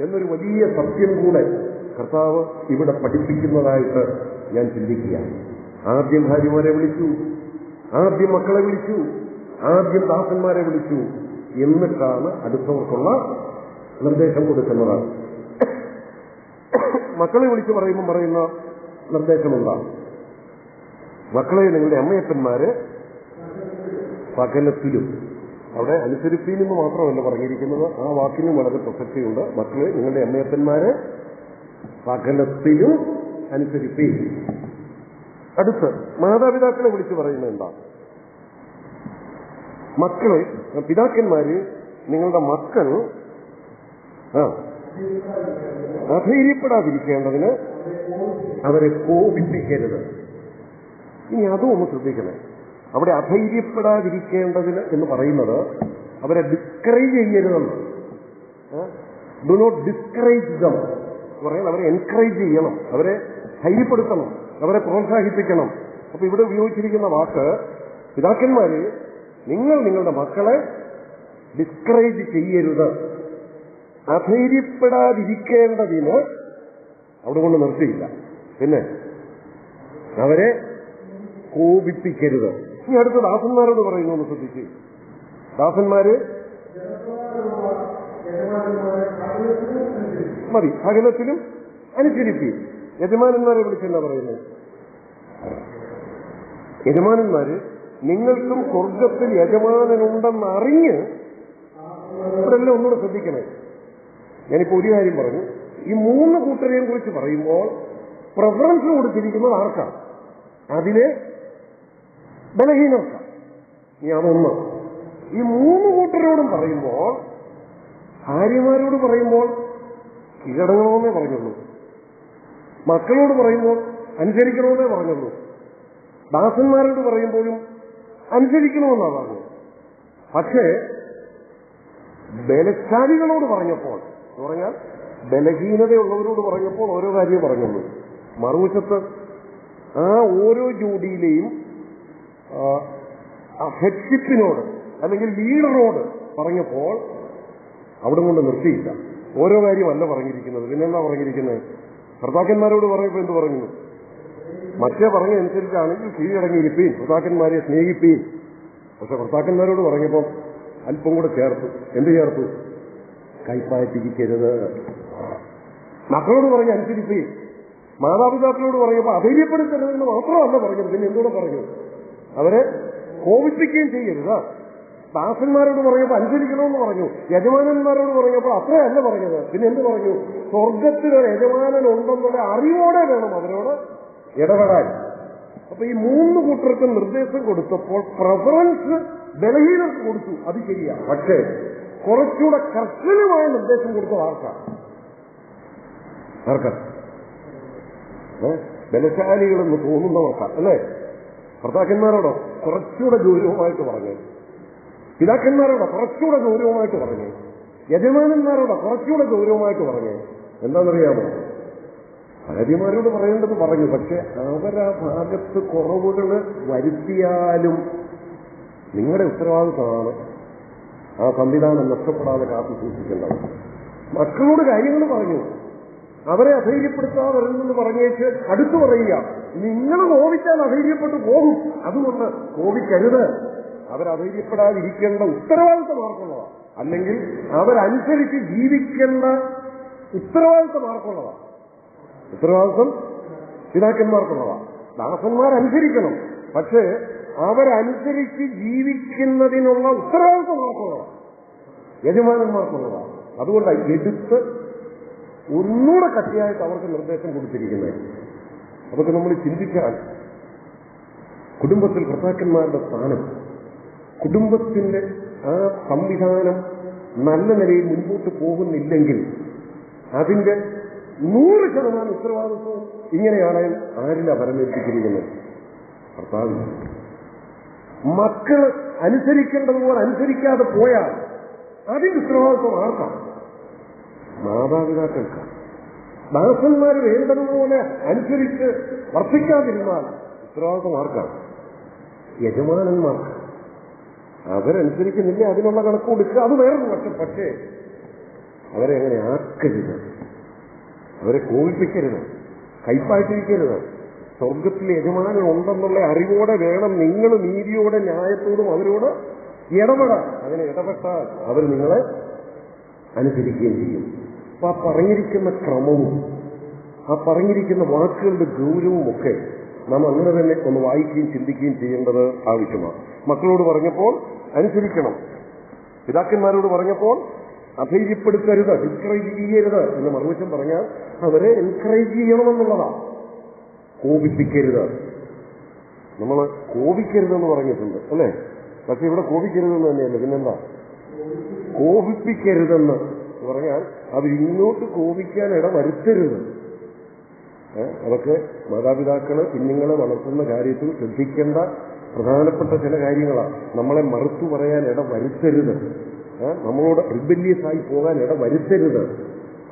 എന്നൊരു വലിയ സത്യം കൂടെ കർത്താവ് ഇവിടെ പഠിപ്പിക്കുന്നതായിട്ട് ഞാൻ ചിന്തിക്കുകയാണ്. ആദ്യം ഭാര്യമാരെ വിളിച്ചു, ആദ്യം മക്കളെ വിളിച്ചു, ആദ്യം ദാസന്മാരെ വിളിച്ചു, എന്നിട്ടാണ് അടുത്തവർക്കുള്ള നിർദ്ദേശം കൊടുക്കുന്നതാണ്. മക്കളെ വിളിച്ചു പറയുന്ന നിർദ്ദേശം എന്താണ്? മക്കളെ, നിങ്ങളുടെ അമ്മയപ്പന്മാര് സകലത്തിലും, അവിടെ അനുസരിപ്പീനെന്ന് മാത്രമല്ല പറഞ്ഞിരിക്കുന്നത്, ആ വാക്കിനും വളരെ പ്രസക്തിയുണ്ട്. മക്കളെ, നിങ്ങളുടെ അമ്മയപ്പന്മാരെ സകലത്തിലും അനുസരിപ്പീൻ. അടുത്ത് മാതാപിതാക്കളെ വിളിച്ചു പറയുന്നത് എന്താ? മക്കളെ, പിതാക്കന്മാര് നിങ്ങളുടെ മക്കൾ അധൈര്യപ്പെടാതിരിക്കേണ്ടതിന് അവരെ കോപിപ്പിക്കരുത്. ഇനി അതും ഒന്ന് ശ്രദ്ധിക്കണേ. അവിടെ അധൈര്യപ്പെടാതിരിക്കേണ്ടതിന് എന്ന് പറയുന്നത് അവരെ ഡിസ്കറേജ് ചെയ്യരുതെന്ന്. ഡു നോട്ട് ഡിസ്കറേജ് ദം എന്ന് പറയുന്നത് അവരെ എൻകറേജ് ചെയ്യണം, അവരെ ധൈര്യപ്പെടുത്തണം, അവരെ പ്രോത്സാഹിപ്പിക്കണം. അപ്പൊ ഇവിടെ ഉപയോഗിച്ചിരിക്കുന്ന വാക്ക്, പിതാക്കന്മാര് നിങ്ങൾ നിങ്ങളുടെ മക്കളെ ഡിസ്കറേജ് ചെയ്യരുത്, അധൈര്യപ്പെടാതിരിക്കേണ്ടതിന് അവിടെ കൊണ്ട് നിർത്തിയില്ല. പിന്നെ അവരെ കോപിപ്പിക്കരുത്. ഇനി അടുത്ത ദാസന്മാരോട് പറയുന്നു, ഒന്ന് ശ്രദ്ധിച്ച്. ദാസന്മാര് മതി, സകലത്തിലും അനുസരിപ്പി. യജമാനന്മാരെ വിളിച്ചെന്താ പറയുന്നത്? യജമാനന്മാര് നിങ്ങൾക്കും സ്വർഗത്തിൽ യജമാനനുണ്ടെന്ന് അറിഞ്ഞ്, ഇവിടെല്ലാം ഒന്നുകൂടെ ശ്രദ്ധിക്കണേ. ഞാനിപ്പോ ഒരു കാര്യം പറഞ്ഞു, ഈ മൂന്ന് കൂട്ടരെയും കുറിച്ച് പറയുമ്പോൾ പ്രിഫറൻസ് കൊടുത്തിരിക്കുന്നത് ആർക്കാണ്? അതിലെ ബലഹീനർക്കാണ്. ഇനി അതൊന്ന്. ഈ മൂന്ന് കൂട്ടരോടും പറയുമ്പോൾ, ഭാര്യമാരോട് പറയുമ്പോൾ കീഴടങ്ങണമെന്നേ പറഞ്ഞുള്ളൂ, മക്കളോട് പറയുമ്പോൾ അനുസരിക്കണമെന്നേ പറഞ്ഞുള്ളൂ, ദാസന്മാരോട് പറയുമ്പോഴും അനുസരിക്കണമെന്നാണ് പറഞ്ഞത്. പക്ഷേ ബലശാലികളോട് പറഞ്ഞപ്പോൾ, എന്ന് പറഞ്ഞാൽ ബലഹീനതയുള്ളവരോട് പറഞ്ഞപ്പോൾ ഓരോ കാര്യവും പറഞ്ഞുള്ളൂ. മറുവശത്ത് ആ ഓരോ ജോഡിയിലെയും ഹെഡ്ഷിപ്പിനോട് അല്ലെങ്കിൽ ലീഡറോട് പറഞ്ഞപ്പോൾ അവിടെ കൊണ്ട് നിർത്തിയില്ല. ഓരോ കാര്യമല്ല പറഞ്ഞിരിക്കുന്നത്. പിന്നെന്താ പറഞ്ഞിരിക്കുന്നത്? ഭർത്താക്കന്മാരോട് പറയുമ്പോൾ എന്ത് പറഞ്ഞു? മറ്റേ പറഞ്ഞ അനുസരിച്ചാണെങ്കിൽ കീഴടങ്ങിയിരിപ്പീൻ, ഭർത്താക്കന്മാരെ സ്നേഹിപ്പീൻ. പക്ഷെ ഭർത്താക്കന്മാരോട് പറഞ്ഞപ്പോൾ അല്പം കൂടെ ചേർത്തു. എന്ത് ചേർത്തു? കൈപ്പായത്തിരിക്കരുത്. മക്കളോട് പറഞ്ഞ് അനുസരിപ്പീൻ. മാതാപിതാക്കളോട് പറയുമ്പോൾ അധൈര്യപ്പെടുത്തരുതെന്ന് മാത്രമല്ല പറഞ്ഞത്, പിന്നെ എന്തുകൂടെ പറഞ്ഞു? അവരെ കോപിപ്പിക്കുകയും ചെയ്യരുത്. ദാസന്മാരോട് പറയുമ്പോൾ അനുസരിക്കണമെന്ന് പറഞ്ഞു. യജമാനന്മാരോട് പറഞ്ഞപ്പോൾ അത്രയല്ല പറഞ്ഞത്. പിന്നെ എന്ത് പറഞ്ഞു? സ്വർഗത്തിലൊരു യജമാനൻ ഉണ്ടെന്നുള്ള അറിവോടെ വേണം അവരോട് ഇടപെടാൻ. അപ്പൊ ഈ മൂന്ന് കൂട്ടർക്കും നിർദ്ദേശം കൊടുത്തപ്പോൾ പ്രിഫറൻസ് ബലഹീനർക്ക് കൊടുത്തു, അത് ശരിയാണ്. പക്ഷേ കുറച്ചുകൂടെ കർശനമായ നിർദ്ദേശം കൊടുത്തത് ആർക്കാണ്? ബലശാലികളെന്ന് തോന്നുന്നവർക്കാണ്, അല്ലേ? ഭർത്താക്കന്മാരോടോ കുറച്ചുകൂടെ ഗൗരവമായിട്ട് പറഞ്ഞു, പിതാക്കന്മാരോടോ കുറച്ചുകൂടെ ഗൗരവമായിട്ട് പറഞ്ഞു, യജമാനന്മാരോടോ കുറച്ചുകൂടെ ഗൗരവമായിട്ട് പറഞ്ഞു. എന്താണെന്നറിയാമോ? ഭാര്യമാരോട് പറയേണ്ടത് പറഞ്ഞു, പക്ഷെ അവരാ ഭാഗത്ത് കുറവുകൾ വരുത്തിയാലും നിങ്ങളുടെ ഉത്തരവാദിത്തമാണ് ആ സംവിധാനം നഷ്ടപ്പെടാതെ കാത്തു സൂക്ഷിക്കേണ്ടത്. മക്കളോട് കാര്യങ്ങൾ പറഞ്ഞു, അവരെ അധൈര്യപ്പെടുത്താവരുതെന്ന് പറഞ്ഞേച്ച് അടുത്തു പറയുക. നിങ്ങൾ കോപിച്ചാൽ അധൈര്യപ്പെട്ടു പോകും. അതുകൊണ്ട് കോപിക്കരുത്. അവരധൈര്യപ്പെടാതിരിക്കേണ്ട ഉത്തരവാദിത്തം ആർക്കുള്ളതാണ്, അല്ലെങ്കിൽ അവരനുസരിച്ച് ജീവിക്കേണ്ട ഉത്തരവാദിത്തം ആർക്കുള്ളതാണ്? ഉത്തരവാദിത്തം പിതാക്കന്മാർക്കുള്ളതാണ്. ദാസന്മാരനുസരിക്കണം, പക്ഷേ അവരനുസരിച്ച് ജീവിക്കുന്നതിനുള്ള ഉത്തരവാദിത്വം ആർക്കുള്ളതാണ്? യജമാനന്മാർക്കുള്ളതാണ്. അതുകൊണ്ട് എടുത്ത് ഒന്നുകൂടെ കട്ടിയായിട്ട് അവർക്ക് നിർദ്ദേശം കൊടുത്തിരിക്കുന്നത്. അതൊക്കെ നമ്മൾ ചിന്തിച്ചാൽ കുടുംബത്തിൽ ഭർത്താക്കന്മാരുടെ സ്ഥാനം, കുടുംബത്തിന്റെ ആ സംവിധാനം നല്ല നിലയിൽ മുൻപോട്ട് പോകുന്നില്ലെങ്കിൽ അതിന്റെ 100% ഉത്തരവാദിത്വവും ഇങ്ങനെയാണ് ആരില പരമേൽപ്പിച്ചിരിക്കുന്നത്? ഭർത്താവിന്. മക്കൾ അനുസരിക്കേണ്ടതുപോലെ അനുസരിക്കാതെ പോയാൽ അതിന്റെ ഉത്തരവാദിത്വം ആർക്കാണ്? മാതാപിതാക്കൾക്ക്. ദാസന്മാർ വേണ്ടതുപോലെ അനുസരിച്ച് വർദ്ധിക്കാതിരുന്നാൽ ഉത്തരവാദിത്വം ആർക്കാണ്? യജമാനന്മാർക്ക്. അവരനുസരിക്കുന്നില്ല, അതിനുള്ള കണക്ക് കൊടുക്കുക, അത് വേറൊരു വശം. പക്ഷേ അവരെ അങ്ങനെ ആക്കരുത്, അവരെ കോപിപ്പിക്കരുത്, കൈപ്പായിട്ടിരിക്കരുത്. സ്വർഗത്തിലെ യജമാനൻ ഉണ്ടെന്നുള്ള അറിവോടെ വേണം നിങ്ങൾ നീതിയോടെ ന്യായത്തോടും അവരോട് ഇടപെടാൻ. അങ്ങനെ ഇടപെട്ടാൽ അവർ നിങ്ങളെ അനുസരിക്കുകയും ചെയ്യും. അപ്പൊ ആ പറഞ്ഞിരിക്കുന്ന ക്രമവും ആ പറഞ്ഞിരിക്കുന്ന വാക്കുകളുടെ ഗൗരവവും ഒക്കെ നാം അങ്ങനെ തന്നെ ഒന്ന് വായിക്കുകയും ചിന്തിക്കുകയും ചെയ്യേണ്ടത് ആവശ്യമാണ്. മക്കളോട് പറഞ്ഞപ്പോൾ അനുസരിക്കണം, പിതാക്കന്മാരോട് പറഞ്ഞപ്പോൾ അധൈര്യപ്പെടുത്തരുത്, ഡിസ്കറേജ് ചെയ്യരുത് എന്ന് മറുവശം പറഞ്ഞാൽ അവരെ എൻകറേജ് ചെയ്യണമെന്നുള്ളതാണ്. കോപിപ്പിക്കരുത്. നമ്മൾ കോപിക്കരുതെന്ന് പറഞ്ഞിട്ടുണ്ട് അല്ലേ? പക്ഷെ ഇവിടെ കോപിക്കരുതെന്ന് തന്നെയല്ല, പിന്നെന്താ? കോപിപ്പിക്കരുതെന്ന് പറഞ്ഞാൽ അത് ഇങ്ങോട്ട് കോപിക്കാൻ ഇട വരുത്തരുത്. അതൊക്കെ മാതാപിതാക്കള് കുഞ്ഞുങ്ങളെ വളർത്തുന്ന കാര്യത്തിൽ ശ്രദ്ധിക്കേണ്ട പ്രധാനപ്പെട്ട ചില കാര്യങ്ങളാണ്. നമ്മളെ മറുത്തു പറയാൻ ഇട വരുത്തരുത്, നമ്മളോട് റിബല്യസ് ആയി പോകാൻ ഇട വരുത്തരുത്.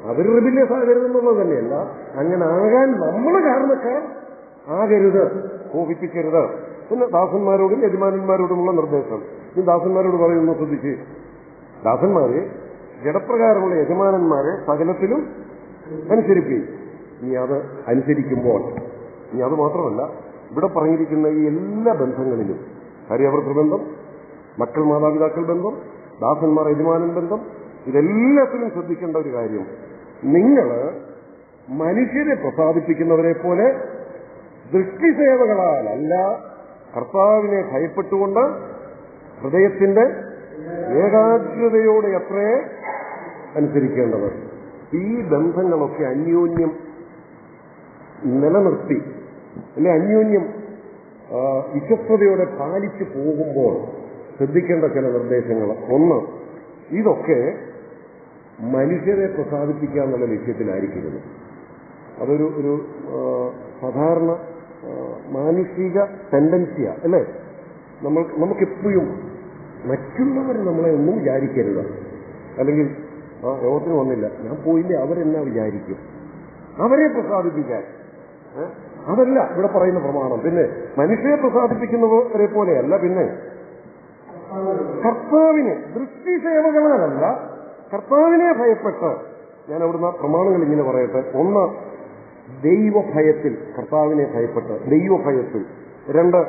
അവർ റിബല്യസ് ആകരുതെന്നുള്ളത് തന്നെയല്ല, അങ്ങനെ ആകാൻ നമ്മൾ കാരണക്കാർ ആകരുത്, കോപിപ്പിക്കരുത്. പിന്നെ ദാസന്മാരോടും യജമാനന്മാരോടുമുള്ള നിർദ്ദേശം. ഈ ദാസന്മാരോട് പറയുന്നു, ശ്രദ്ധിച്ച്, ദാസന്മാരെ ജഡപ്രകാരമുള്ള യജമാനന്മാരെ സകലത്തിലും അനുസരിക്കുകയും. ഇനി അത് അനുസരിക്കുമ്പോൾ ഇനി അത് മാത്രമല്ല, ഇവിടെ പറഞ്ഞിരിക്കുന്ന ഈ എല്ലാ ബന്ധങ്ങളിലും ഭാര്യാഭർത്തൃബന്ധം, മക്കൾ മാതാപിതാക്കൾ ബന്ധം, ദാസന്മാർ യജമാനൻ ബന്ധം, ഇതെല്ലാത്തിലും ശ്രദ്ധിക്കേണ്ട ഒരു കാര്യം, നിങ്ങൾ മനുഷ്യരെ പ്രസാദിപ്പിക്കുന്നവരെ പോലെ ദൃഷ്ടിസേവകളാലല്ല, കർത്താവിനെ ഭയപ്പെട്ടുകൊണ്ട് ഹൃദയത്തിന്റെ ഏകാഗ്രതയോടെ അത്രേ അനുസരിക്കേണ്ടത്. ഈ ബന്ധങ്ങളൊക്കെ അന്യോന്യം നിലനിർത്തി അല്ലെ അന്യോന്യം വിശ്വസ്തയോടെ പാലിച്ചു പോകുമ്പോൾ ശ്രദ്ധിക്കേണ്ട ചില നിർദ്ദേശങ്ങൾ. ഒന്ന്, ഇതൊക്കെ മനുഷ്യരെ പ്രസാദിപ്പിക്കുക എന്നുള്ള ലക്ഷ്യത്തിലായിരിക്കരുത്. അതൊരു സാധാരണ മാനുഷിക ടെൻഡൻസിയാ അല്ലേ? നമുക്കെപ്പോഴും മറ്റുള്ളവർ നമ്മളെ ഒന്നും വിചാരിക്കരുത്. അല്ലെങ്കിൽ യോഗത്തിന് വന്നില്ല, ഞാൻ പോയില്ലേ, അവരെന്നാ വിചാരിക്കും, അവരെ പ്രസാദിപ്പിക്കാൻ. അതല്ല ഇവിടെ പറയുന്ന പ്രമാണം. പിന്നെ മനുഷ്യരെ പ്രസാദിപ്പിക്കുന്നവരെ പോലെയല്ല, പിന്നെ കർത്താവിനെ ദൃഷ്ടിസേവകളല്ല, കർത്താവിനെ ഭയപ്പെട്ട്. ഞാൻ അവിടുന്ന് പ്രമാണങ്ങൾ ഇങ്ങനെ പറയട്ടെ. ഒന്ന്, ദൈവഭയത്തിൽ, കർത്താവിനെ ഭയപ്പെട്ട് ദൈവഭയത്തിൽ. രണ്ട്,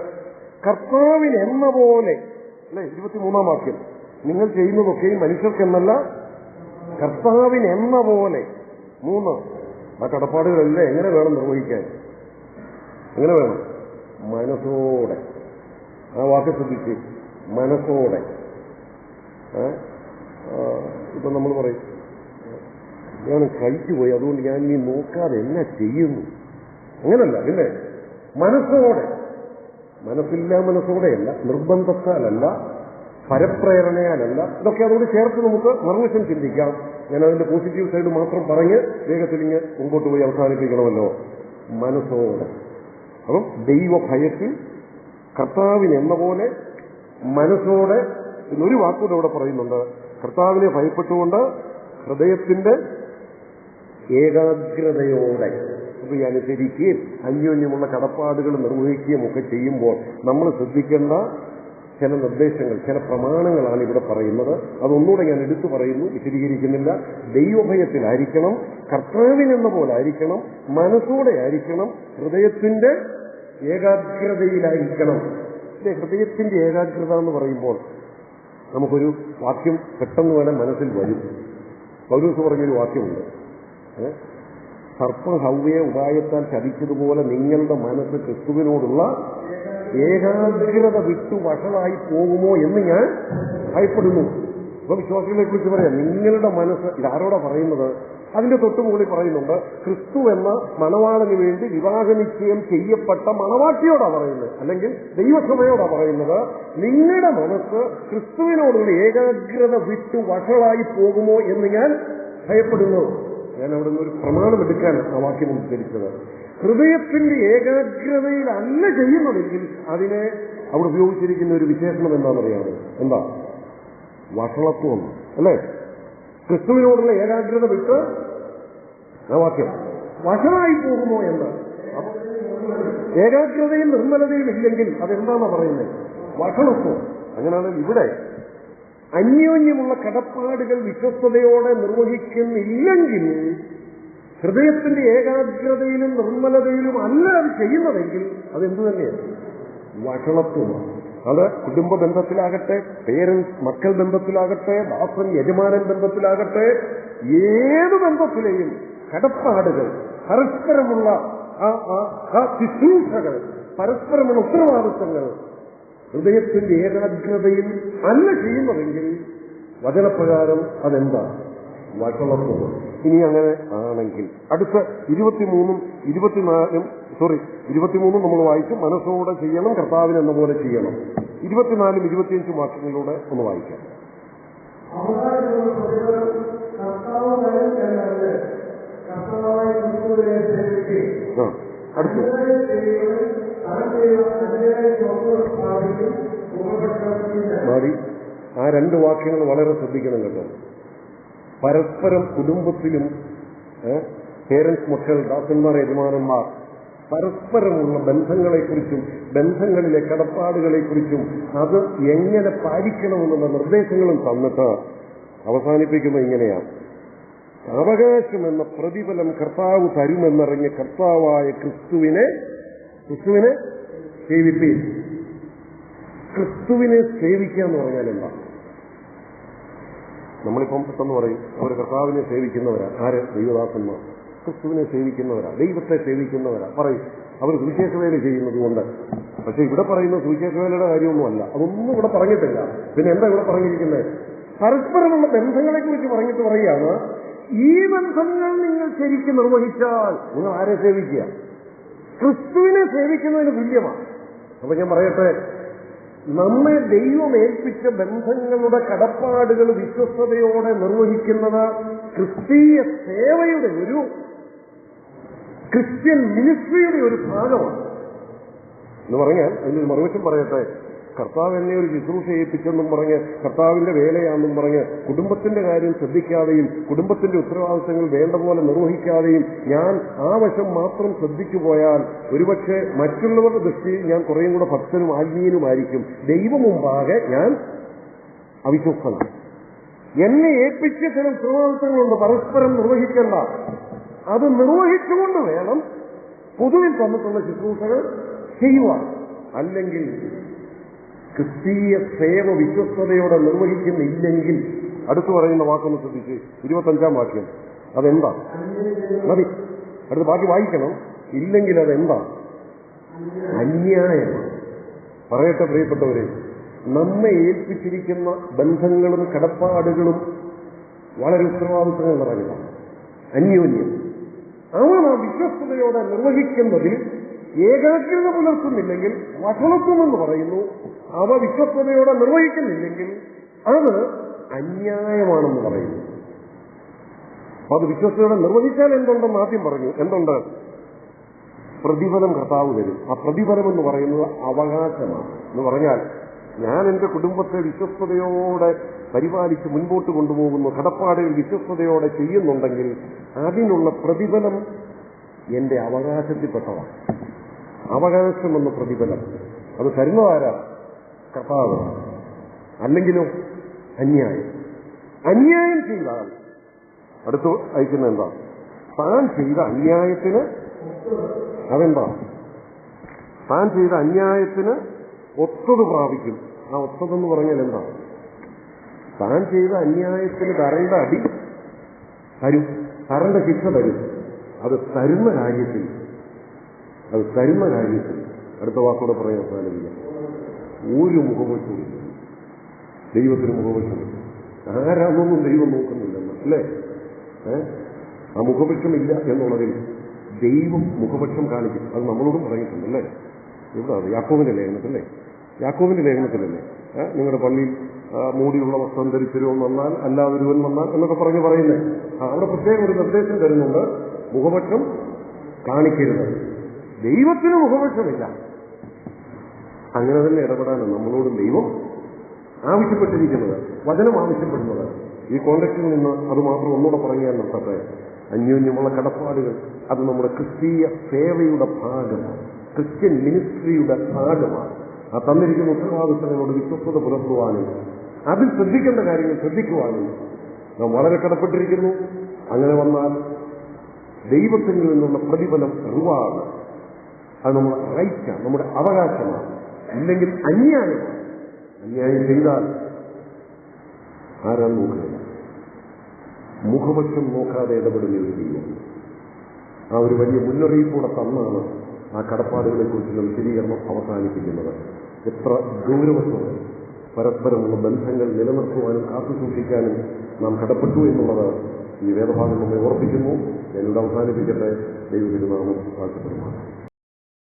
കർത്താവിനെന്ന പോലെ അല്ലെ, 23-ാം വാക്യം, നിങ്ങൾ ചെയ്യുന്നതൊക്കെയും മനുഷ്യർക്കെന്നല്ല കർത്താവിനെന്ന പോലെ. മൂന്ന്, ആ കടപ്പാടുകളെല്ലാം എങ്ങനെ വേണം നിർവഹിക്കാൻ? എങ്ങനെ വേണം? മനസ്സോടെ. ആ വാക്ക് ശ്രദ്ധിച്ച്, മനസ്സോടെ. ഇപ്പൊ നമ്മൾ പറയും, ഞാൻ കഴിച്ചുപോയി, അതുകൊണ്ട് ഞാൻ ഇനി നോക്കാതെ എന്നാ ചെയ്യുന്നു. അങ്ങനല്ല, പിന്നെ മനസ്സോടെ. മനസ്സില്ലാ മനസ്സോടെയല്ല, നിർബന്ധത്താലല്ല, പരപ്രേരണയാലല്ല. ഇതൊക്കെ അതോട് ചേർത്ത് നമുക്ക് മറുവശം ചിന്തിക്കാം. ഞാൻ അതിന്റെ പോസിറ്റീവ് സൈഡ് മാത്രം പറഞ്ഞ് വേഗത്തിൽ ഇങ്ങ് മുമ്പോട്ട് പോയി അവസാനിപ്പിക്കണമല്ലോ. മനസ്സോടെ. അപ്പം ദൈവഭയത്തിൽ, കർത്താവിനെന്ന പോലെ, മനസ്സോടെ എന്നൊരു വാക്കുകൂടെ ഇവിടെ പറയുന്നുണ്ട്. കർത്താവിനെ ഭയപ്പെട്ടുകൊണ്ട് ഹൃദയത്തിന്റെ ഏകാഗ്രതയോടെ ഈ അനുസരിക്കുകയും അന്യോന്യമുള്ള കടപ്പാടുകൾ നിർവഹിക്കുകയും ഒക്കെ ചെയ്യുമ്പോൾ നമ്മൾ ശ്രദ്ധിക്കേണ്ട ചില നിർദ്ദേശങ്ങൾ, ചില പ്രമാണങ്ങളാണ് ഇവിടെ പറയുന്നത്. അതൊന്നുകൂടെ ഞാൻ എടുത്തു പറയുന്നു, വിശദീകരിക്കുന്നില്ല. ദൈവഭയത്തിലായിരിക്കണം, കർത്താവിനെന്ന പോലെ ആയിരിക്കണം, മനസ്സോടെ ആയിരിക്കണം, ഹൃദയത്തിന്റെ ഏകാഗ്രതയിലായിരിക്കണം. ഹൃദയത്തിന്റെ ഏകാഗ്രത എന്ന് പറയുമ്പോൾ നമുക്കൊരു വാക്യം പെട്ടെന്ന് വേണം മനസ്സിൽ വരും. പൗലോസ് പറഞ്ഞൊരു വാക്യമുണ്ട്, സർപ്പം ഹവ്വയെ ഉപായത്താൽ ചതിച്ചതുപോലെ നിങ്ങളുടെ മനസ്സ് ക്രിസ്തുവിനോടുള്ള ഏകാഗ്രത വിട്ടു വഷളായി പോകുമോ എന്ന് ഞാൻ ഭയപ്പെടുന്നു. അപ്പൊ വിശ്വാസികളെ കുറിച്ച് പറയാം, നിങ്ങളുടെ മനസ്സ്, ഇതാരോടാ പറയുന്നത്? അതിന്റെ തൊട്ടുമുകളിൽ പറയുന്നുണ്ട്, ക്രിസ്തു എന്ന മണവാളന് വേണ്ടി വിവാഹ നിശ്ചയം ചെയ്യപ്പെട്ട മണവാട്ടിയോടാ പറയുന്നത്, അല്ലെങ്കിൽ ദൈവസഭയോടാ പറയുന്നത്. നിങ്ങളുടെ മനസ്സ് ക്രിസ്തുവിനോടുള്ള ഏകാഗ്രത വിട്ടു വഷളായി പോകുമോ എന്ന് ഞാൻ ഭയപ്പെടുന്നു. ഞാൻ അവിടെ നിന്ന് ഒരു പ്രമാണം എടുക്കാൻ ആ വാക്യം ഉദ്ധരിച്ചത്. ഹൃദയത്തിന്റെ ഏകാഗ്രതയിലല്ല ചെയ്യുന്നതെങ്കിൽ അതിനെ അവിടെ ഉപയോഗിച്ചിരിക്കുന്ന ഒരു വിശേഷണം എന്താണെന്നറിയാമോ? എന്താ? വഷളത്വം, അല്ലേ? ക്രിസ്തുവിനോടുള്ള ഏകാഗ്രത വിട്ട് ആ വാക്യം വഷളായി പോകുമോ എന്ന്. ഏകാഗ്രതയും നിർമ്മലതയും ഇല്ലെങ്കിൽ അതെന്താണെന്നാ പറയുന്നത്? വഷളത്വം. അങ്ങനെയാണെങ്കിൽ ഇവിടെ അന്യോന്യമുള്ള കടപ്പാടുകൾ വിശ്വസ്തയോടെ നിർവഹിക്കുന്നില്ലെങ്കിൽ, ഹൃദയത്തിന്റെ ഏകാഗ്രതയിലും നിർമ്മലതയിലും അല്ല അത് ചെയ്യുന്നതെങ്കിൽ അതെന്തു തന്നെയാണ്? വഷളത്വമാണ്. അത് കുടുംബ ബന്ധത്തിലാകട്ടെ, പേരൻസ് മക്കൾ ബന്ധത്തിലാകട്ടെ, ദാസൻ യജമാനൻ ബന്ധത്തിലാകട്ടെ, ഏത് ബന്ധത്തിലെയും കടപ്പാടുകൾ, പരസ്പരമുള്ള ശുശ്രൂഷകൾ, പരസ്പരമുള്ള ഉത്തരവാദിത്വങ്ങൾ ഹൃദയത്തിന്റെ ഏകാഗ്രതയിൽ അല്ല ചെയ്യുന്നതെങ്കിൽ വചനപ്രകാരം അതെന്താ? വഷളത്വം. ഇനി അങ്ങനെ ആണെങ്കിൽ അടുത്ത 23 നമ്മൾ വായിച്ചു. മനസ്സോടെ ചെയ്യണം, കർത്താവിന് എന്ന പോലെ ചെയ്യണം. 24 25 വാക്യങ്ങളിലൂടെ ഒന്ന് വായിക്കാം. അടുത്ത് മാറി. ആ 2 വാക്യങ്ങൾ വളരെ ശ്രദ്ധിക്കണം കേട്ടോ. പരസ്പരം കുടുംബത്തിലും പേരൻസ് മക്കൾ, ദാസന്മാർ, യജമാനന്മാർ പരസ്പരമുള്ള ബന്ധങ്ങളെക്കുറിച്ചും ബന്ധങ്ങളിലെ കടപ്പാടുകളെക്കുറിച്ചും അത് എങ്ങനെ പാലിക്കണമെന്നുള്ള നിർദ്ദേശങ്ങളും തന്നിട്ട് അവസാനിപ്പിക്കുന്നത് ഇങ്ങനെയാണ്: അവകാശമെന്ന പ്രതിഫലം കർത്താവ് തരുമെന്നറിഞ്ഞ കർത്താവായ ക്രിസ്തുവിനെ സേവിപ്പീൻ. ക്രിസ്തുവിനെ സേവിക്കുക എന്ന് പറഞ്ഞാൽ എന്താ? നമ്മളിപ്പം പെട്ടെന്ന് പറയും, അവർ കർത്താവിനെ സേവിക്കുന്നവരാ. ആര്? ദൈവദാസന്മാർ ക്രിസ്തുവിനെ സേവിക്കുന്നവരാ, ദൈവത്തെ സേവിക്കുന്നവരാ പറയും. അവർ സുവിശേഷവേല ചെയ്യുന്നത് കൊണ്ട്. പക്ഷെ ഇവിടെ പറയുന്ന സുവിശേഷവേലയുടെ കാര്യമൊന്നുമല്ല, അതൊന്നും ഇവിടെ പറഞ്ഞിട്ടില്ല. പിന്നെ എന്താ ഇവിടെ പറഞ്ഞിരിക്കുന്നത്? പരസ്പരമുള്ള ബന്ധങ്ങളെ കുറിച്ച് പറഞ്ഞിട്ട് പറയുകയാണ്, ഈ ബന്ധങ്ങൾ നിങ്ങൾ ശരിക്കും നിർവഹിച്ചാൽ നിങ്ങൾ ആരെ സേവിക്കുക? ക്രിസ്തുവിനെ സേവിക്കുന്നതിന് തുല്യമാണ്. അപ്പൊ ഞാൻ പറയട്ടെ, നമ്മെ ദൈവം ഏൽപ്പിച്ച ബന്ധങ്ങളുടെ കടപ്പാടുകൾ വിശ്വസ്തയോടെ നിർവഹിക്കുന്നത് ക്രിസ്തീയ സേവയുടെ ഒരു ക്രിസ്ത്യൻ മിനിസ്ട്രിയുടെ ഒരു ഭാഗമാണ് എന്ന് പറഞ്ഞാൽ അതിനൊരു മറുവശം പറയട്ടെ. കർത്താവ് എന്നെ ഒരു ശുശ്രൂഷ ഏൽപ്പിച്ചെന്നും പറഞ്ഞ്, കർത്താവിന്റെ വേലയാണെന്നും പറഞ്ഞ് കുടുംബത്തിന്റെ കാര്യം ശ്രദ്ധിക്കാതെയും കുടുംബത്തിന്റെ ഉത്തരവാദിത്തങ്ങൾ വേണ്ട പോലെ നിർവഹിക്കാതെയും ഞാൻ ആ വശം മാത്രം ശ്രദ്ധിച്ചു പോയാൽ ഒരുപക്ഷെ മറ്റുള്ളവരുടെ ദൃഷ്ടിയിൽ ഞാൻ കുറേയും കൂടെ ഭക്തനും ആത്മീയനുമായിരിക്കും. ദൈവം മുമ്പാകെ ഞാൻ അവിശ്വസ്തനാണ്. എന്നെ ഏൽപ്പിച്ച ചില ഉത്തരവാദിത്തങ്ങളുണ്ട്, പരസ്പരം നിർവഹിക്കേണ്ട. അത് നിർവഹിച്ചുകൊണ്ട് വേണം പൊതുവിൽ തന്നിട്ടുള്ള ശുശ്രൂഷകൾ ചെയ്യുവാൻ. അല്ലെങ്കിൽ ക്രിസ്തീയ സേവ വിശ്വസ്തയോടെ നിർവഹിക്കുന്നില്ലെങ്കിൽ, അടുത്ത് പറയുന്ന വാക്കൊന്ന് ശ്രദ്ധിച്ച് 25-ാം വാക്യം, അതെന്താ? മതി, അടുത്ത് ബാക്കി വായിക്കണം. ഇല്ലെങ്കിൽ അതെന്താ? അന്യായമാണ്. പറയട്ടെ പ്രിയപ്പെട്ടവരെ, നമ്മെ ഏൽപ്പിച്ചിരിക്കുന്ന ബന്ധങ്ങളും കടപ്പാടുകളും വളരെ ഉത്തരവാദിത്തങ്ങൾ നിറഞ്ഞതാണ്. അന്യോന്യം അവ നാം വിശ്വസ്തയോടെ നിർവഹിക്കുന്നതിൽ ഏകാഗ്രത പുലർത്തുന്നില്ലെങ്കിൽ വഷളത്വമെന്ന് പറയുന്നു. അവ വിശ്വസ്തയോടെ നിർവഹിക്കുന്നില്ലെങ്കിൽ അത് അന്യായമാണെന്ന് പറയുന്നു. അപ്പൊ അത് വിശ്വസ്തയോടെ നിർവഹിച്ചാൽ എന്തുണ്ടെന്ന് ആദ്യം പറഞ്ഞു. എന്തുണ്ട്? പ്രതിഫലം കർത്താവ് തരും. ആ പ്രതിഫലം എന്ന് പറയുന്നത് അവകാശമാണ്. എന്ന് പറഞ്ഞാൽ ഞാൻ എന്റെ കുടുംബത്തെ വിശ്വസ്തയോടെ പരിപാലിച്ച് മുൻപോട്ട് കൊണ്ടുപോകുന്നു, കടപ്പാടുകൾ വിശ്വസ്തയോടെ ചെയ്യുന്നുണ്ടെങ്കിൽ അതിനുള്ള പ്രതിഫലം എന്റെ അവകാശത്തിൽപ്പെട്ടതാണ്. അവകാശമെന്ന പ്രതിഫലം അത് തരുന്നതാരാ? കർത്താവ്. അല്ലെങ്കിലോ അന്യായം ചെയ്താൽ അടുത്ത് അയക്കുന്ന എന്താ? താൻ ചെയ്ത അന്യായത്തിന് അതെന്താ? താൻ ചെയ്ത അന്യായത്തിന് ഒത്തത് പ്രാപിക്കും. ആ ഒത്തതെന്ന് പറഞ്ഞാൽ എന്താ? താൻ ചെയ്ത അന്യായത്തിന് തരേണ്ട അടി തരും, തരേണ്ട ശിക്ഷ തരും. അത് തരുന്ന കാര്യത്തിൽ അടുത്ത വാക്കോടെ പറയാൻ സാധിക്കില്ല. ഒരു മുഖപക്ഷവും ദൈവത്തിന് മുഖപക്ഷമില്ല. ആരാന്നൊന്നും ദൈവം നോക്കുന്നില്ലെന്ന് അല്ലേ? ആ മുഖപക്ഷമില്ല എന്നുള്ളതിൽ ദൈവം മുഖപക്ഷം കാണിക്കും. അത് നമ്മളോടും പറഞ്ഞിട്ടുണ്ടല്ലേ? ഇവിടെ യാക്കോബിന്റെ ലേഖനത്തിലല്ലേ നിങ്ങളുടെ പള്ളിയിൽ മൂടിയുള്ള വസ്ത്രം ധരിച്ചൊരുവൻ വന്നാൽ അല്ലാതൊരുവൻ വന്നാൽ എന്നൊക്കെ പറയുന്നേ. അവിടെ പ്രത്യേകം ഒരു നിർദ്ദേശം തരുന്നുണ്ട്, മുഖപക്ഷം കാണിക്കരുത്. ദൈവത്തിന് മുഖപക്ഷമില്ല. അങ്ങനെ തന്നെ ഇടപെടാനാണ് നമ്മളോടും ദൈവം ആവശ്യപ്പെട്ടിരിക്കുന്നത്, വചനം ആവശ്യപ്പെടുന്നത്. ഈ കോണ്ടക്റ്റിൽ നിന്ന് അത് മാത്രം ഒന്നുകൂടെ പറഞ്ഞാൽ നിർത്തട്ടെ. അന്യോന്യമുള്ള കടപ്പാടുകൾ അത് നമ്മുടെ ക്രിസ്തീയ സേവയുടെ ഭാഗമാണ്, ക്രിസ്ത്യൻ മിനിസ്ട്രിയുടെ ഭാഗമാണ്. ആ തന്നിരിക്കുന്ന ഉത്തരവാദിത്തങ്ങളോട് വിശ്വസ്തത പുലർത്തുവാനും അതിൽ ശ്രദ്ധിക്കേണ്ട കാര്യങ്ങൾ ശ്രദ്ധിക്കുവാനും നാം വളരെ കടപ്പെട്ടിരിക്കുന്നു. അങ്ങനെ വന്നാൽ ദൈവത്തിൽ നിന്നുള്ള പ്രതിഫലം റിവാർഡ്, അത് നമ്മുടെ റൈറ്റാണ്, നമ്മുടെ അവകാശമാണ്. ഇല്ലെങ്കിൽ അന്യായമാണ്. അന്യായം ചെയ്താൽ ആരാണ് നോക്കുക? മുഖപക്ഷം നോക്കാതെ ഇടപെടുന്ന ഒരു ദൈവം. ആ ഒരു വലിയ മുന്നറിയിപ്പൂടെ തന്നാണ് ആ കടപ്പാടുകളെ കുറിച്ചുള്ള വിശദീകരണം അവസാനിപ്പിക്കുന്നത്. എത്ര ഗൗരവത്തോടെ പരസ്പരമുള്ള ബന്ധങ്ങൾ നിലനിർത്തുവാനും കാത്തുസൂക്ഷിക്കാനും നാം കടപ്പെട്ടു എന്നുള്ളത് ഈ വേദഭാഗം നമ്മെ ഓർപ്പിക്കുന്നു. ഞാനിവിടെ അവസാനിപ്പിക്കട്ടെ. ദൈവ തിരുനാമം വാഴ്ത്തപ്പെടുന്നു.